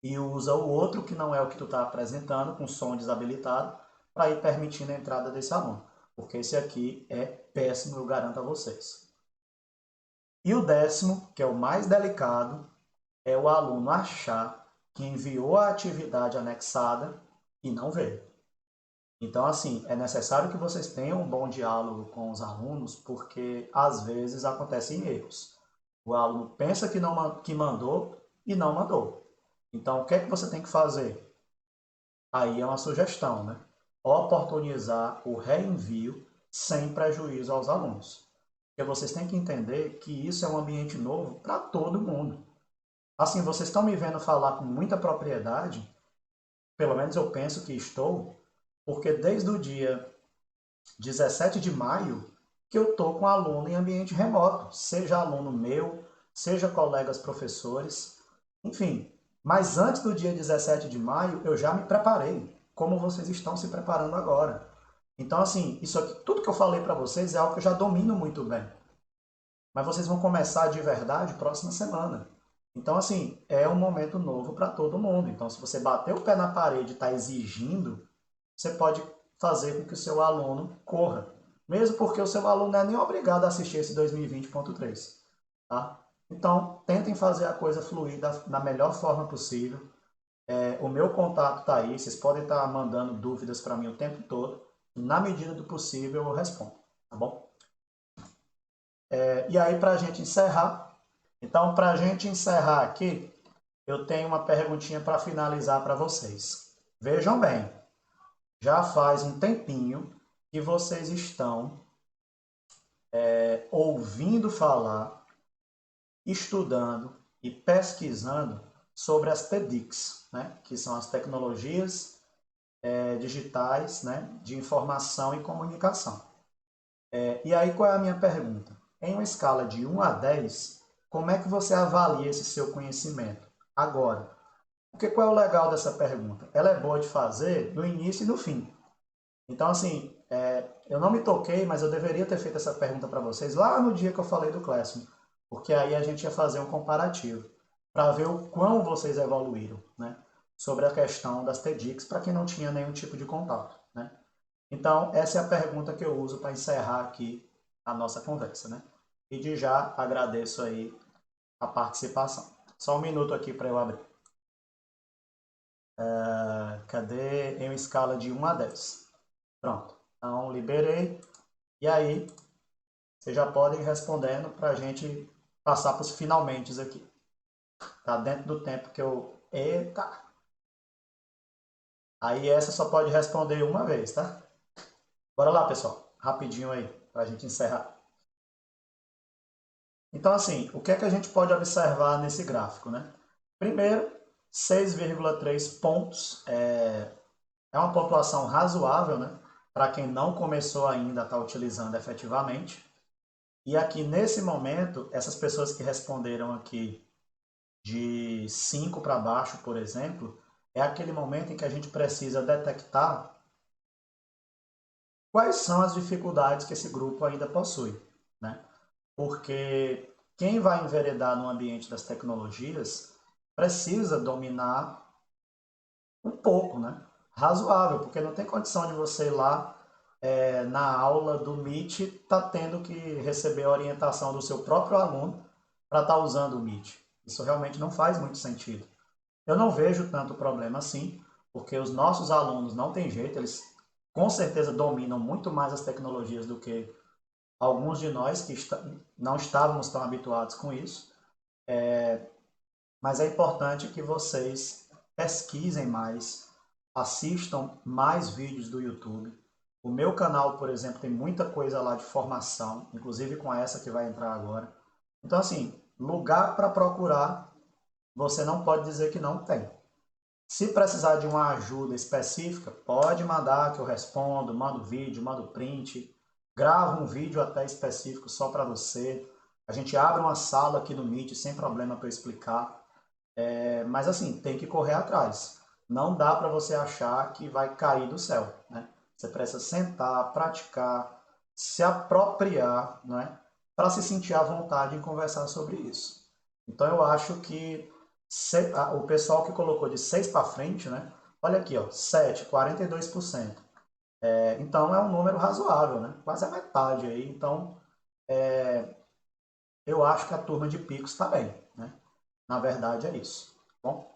E usa o outro, que não é o que tu está apresentando, com som desabilitado, para ir permitindo a entrada desse aluno. Porque esse aqui é péssimo, eu garanto a vocês. E o 10º, que é o mais delicado, é o aluno achar que enviou a atividade anexada e não veio. Então, assim, é necessário que vocês tenham um bom diálogo com os alunos, porque às vezes acontecem erros. O aluno pensa que mandou e não mandou. Então, o que é que você tem que fazer? Aí é uma sugestão, né? Oportunizar o reenvio sem prejuízo aos alunos. Porque vocês têm que entender que isso é um ambiente novo para todo mundo. Assim, vocês estão me vendo falar com muita propriedade, pelo menos eu penso que estou, porque desde o dia 17 de maio que eu estou com aluno em ambiente remoto, seja aluno meu, seja colegas professores, enfim. Mas antes do dia 17 de maio eu já me preparei, como vocês estão se preparando agora. Então, assim, isso aqui, tudo que eu falei para vocês é algo que eu já domino muito bem. Mas vocês vão começar de verdade próxima semana. Então, assim, é um momento novo para todo mundo. Então, se você bater o pé na parede e está exigindo, você pode fazer com que o seu aluno corra. Mesmo porque o seu aluno não é nem obrigado a assistir esse 2020.3. Tá? Então, tentem fazer a coisa fluir da melhor forma possível. O meu contato está aí, vocês podem estar mandando dúvidas para mim o tempo todo. E, na medida do possível, eu respondo. Tá bom? E aí, para a gente encerrar, então, para a gente encerrar aqui, eu tenho uma perguntinha para finalizar para vocês. Vejam bem, já faz um tempinho que vocês estão ouvindo falar, estudando e pesquisando sobre as TEDx, né? Que são as tecnologias digitais, né? De informação e comunicação. E aí, qual é a minha pergunta? Em uma escala de 1 a 10, como é que você avalia esse seu conhecimento agora? Porque qual é o legal dessa pergunta? Ela é boa de fazer no início e no fim. Então, assim, eu não me toquei, mas eu deveria ter feito essa pergunta para vocês lá no dia que eu falei do Classroom, porque aí a gente ia fazer um comparativo para ver o quão vocês evoluíram, né? Sobre a questão das TEDx, para quem não tinha nenhum tipo de contato, né? Então, essa é a pergunta que eu uso para encerrar aqui a nossa conversa, né? E de já agradeço aí a participação. Só um minuto aqui para eu abrir. Cadê? Em uma escala de 1 a 10. Pronto. Então, liberei. E aí, vocês já podem ir respondendo para a gente passar para os finalmente aqui. Tá dentro do tempo que eu... Eita! Aí essa só pode responder uma vez, tá? Bora lá, pessoal. Rapidinho aí, para a gente encerrar. Então, assim, o que é que a gente pode observar nesse gráfico, né? Primeiro, 6,3 pontos. É uma pontuação razoável, né? Para quem não começou ainda a estar utilizando efetivamente. E aqui, nesse momento, essas pessoas que responderam aqui de 5 para baixo, por exemplo, é aquele momento em que a gente precisa detectar quais são as dificuldades que esse grupo ainda possui, né? Porque quem vai enveredar no ambiente das tecnologias precisa dominar um pouco, né? Razoável, porque não tem condição de você ir lá na aula do Meet tá tendo que receber a orientação do seu próprio aluno para estar usando o Meet. Isso realmente não faz muito sentido. Eu não vejo tanto problema assim, porque os nossos alunos não têm jeito, eles com certeza dominam muito mais as tecnologias do que alguns de nós que não estávamos tão habituados com isso. Mas é importante que vocês pesquisem mais, assistam mais vídeos do YouTube. O meu canal, por exemplo, tem muita coisa lá de formação, inclusive com essa que vai entrar agora. Então, assim, lugar para procurar, você não pode dizer que não tem. Se precisar de uma ajuda específica, pode mandar que eu respondo, mando vídeo, mando print, gravo um vídeo até específico só para você. A gente abre uma sala aqui no Meet sem problema para eu explicar. Mas assim, tem que correr atrás. Não dá para você achar que vai cair do céu, né? Você precisa sentar, praticar, se apropriar, né? Para se sentir à vontade em conversar sobre isso. Então eu acho que o pessoal que colocou de 6 para frente, né? Olha aqui, ó, 7, 42%. Então é um número razoável, né? Quase a metade aí. Então eu acho que a turma de picos está bem, né? Na verdade é isso. Bom,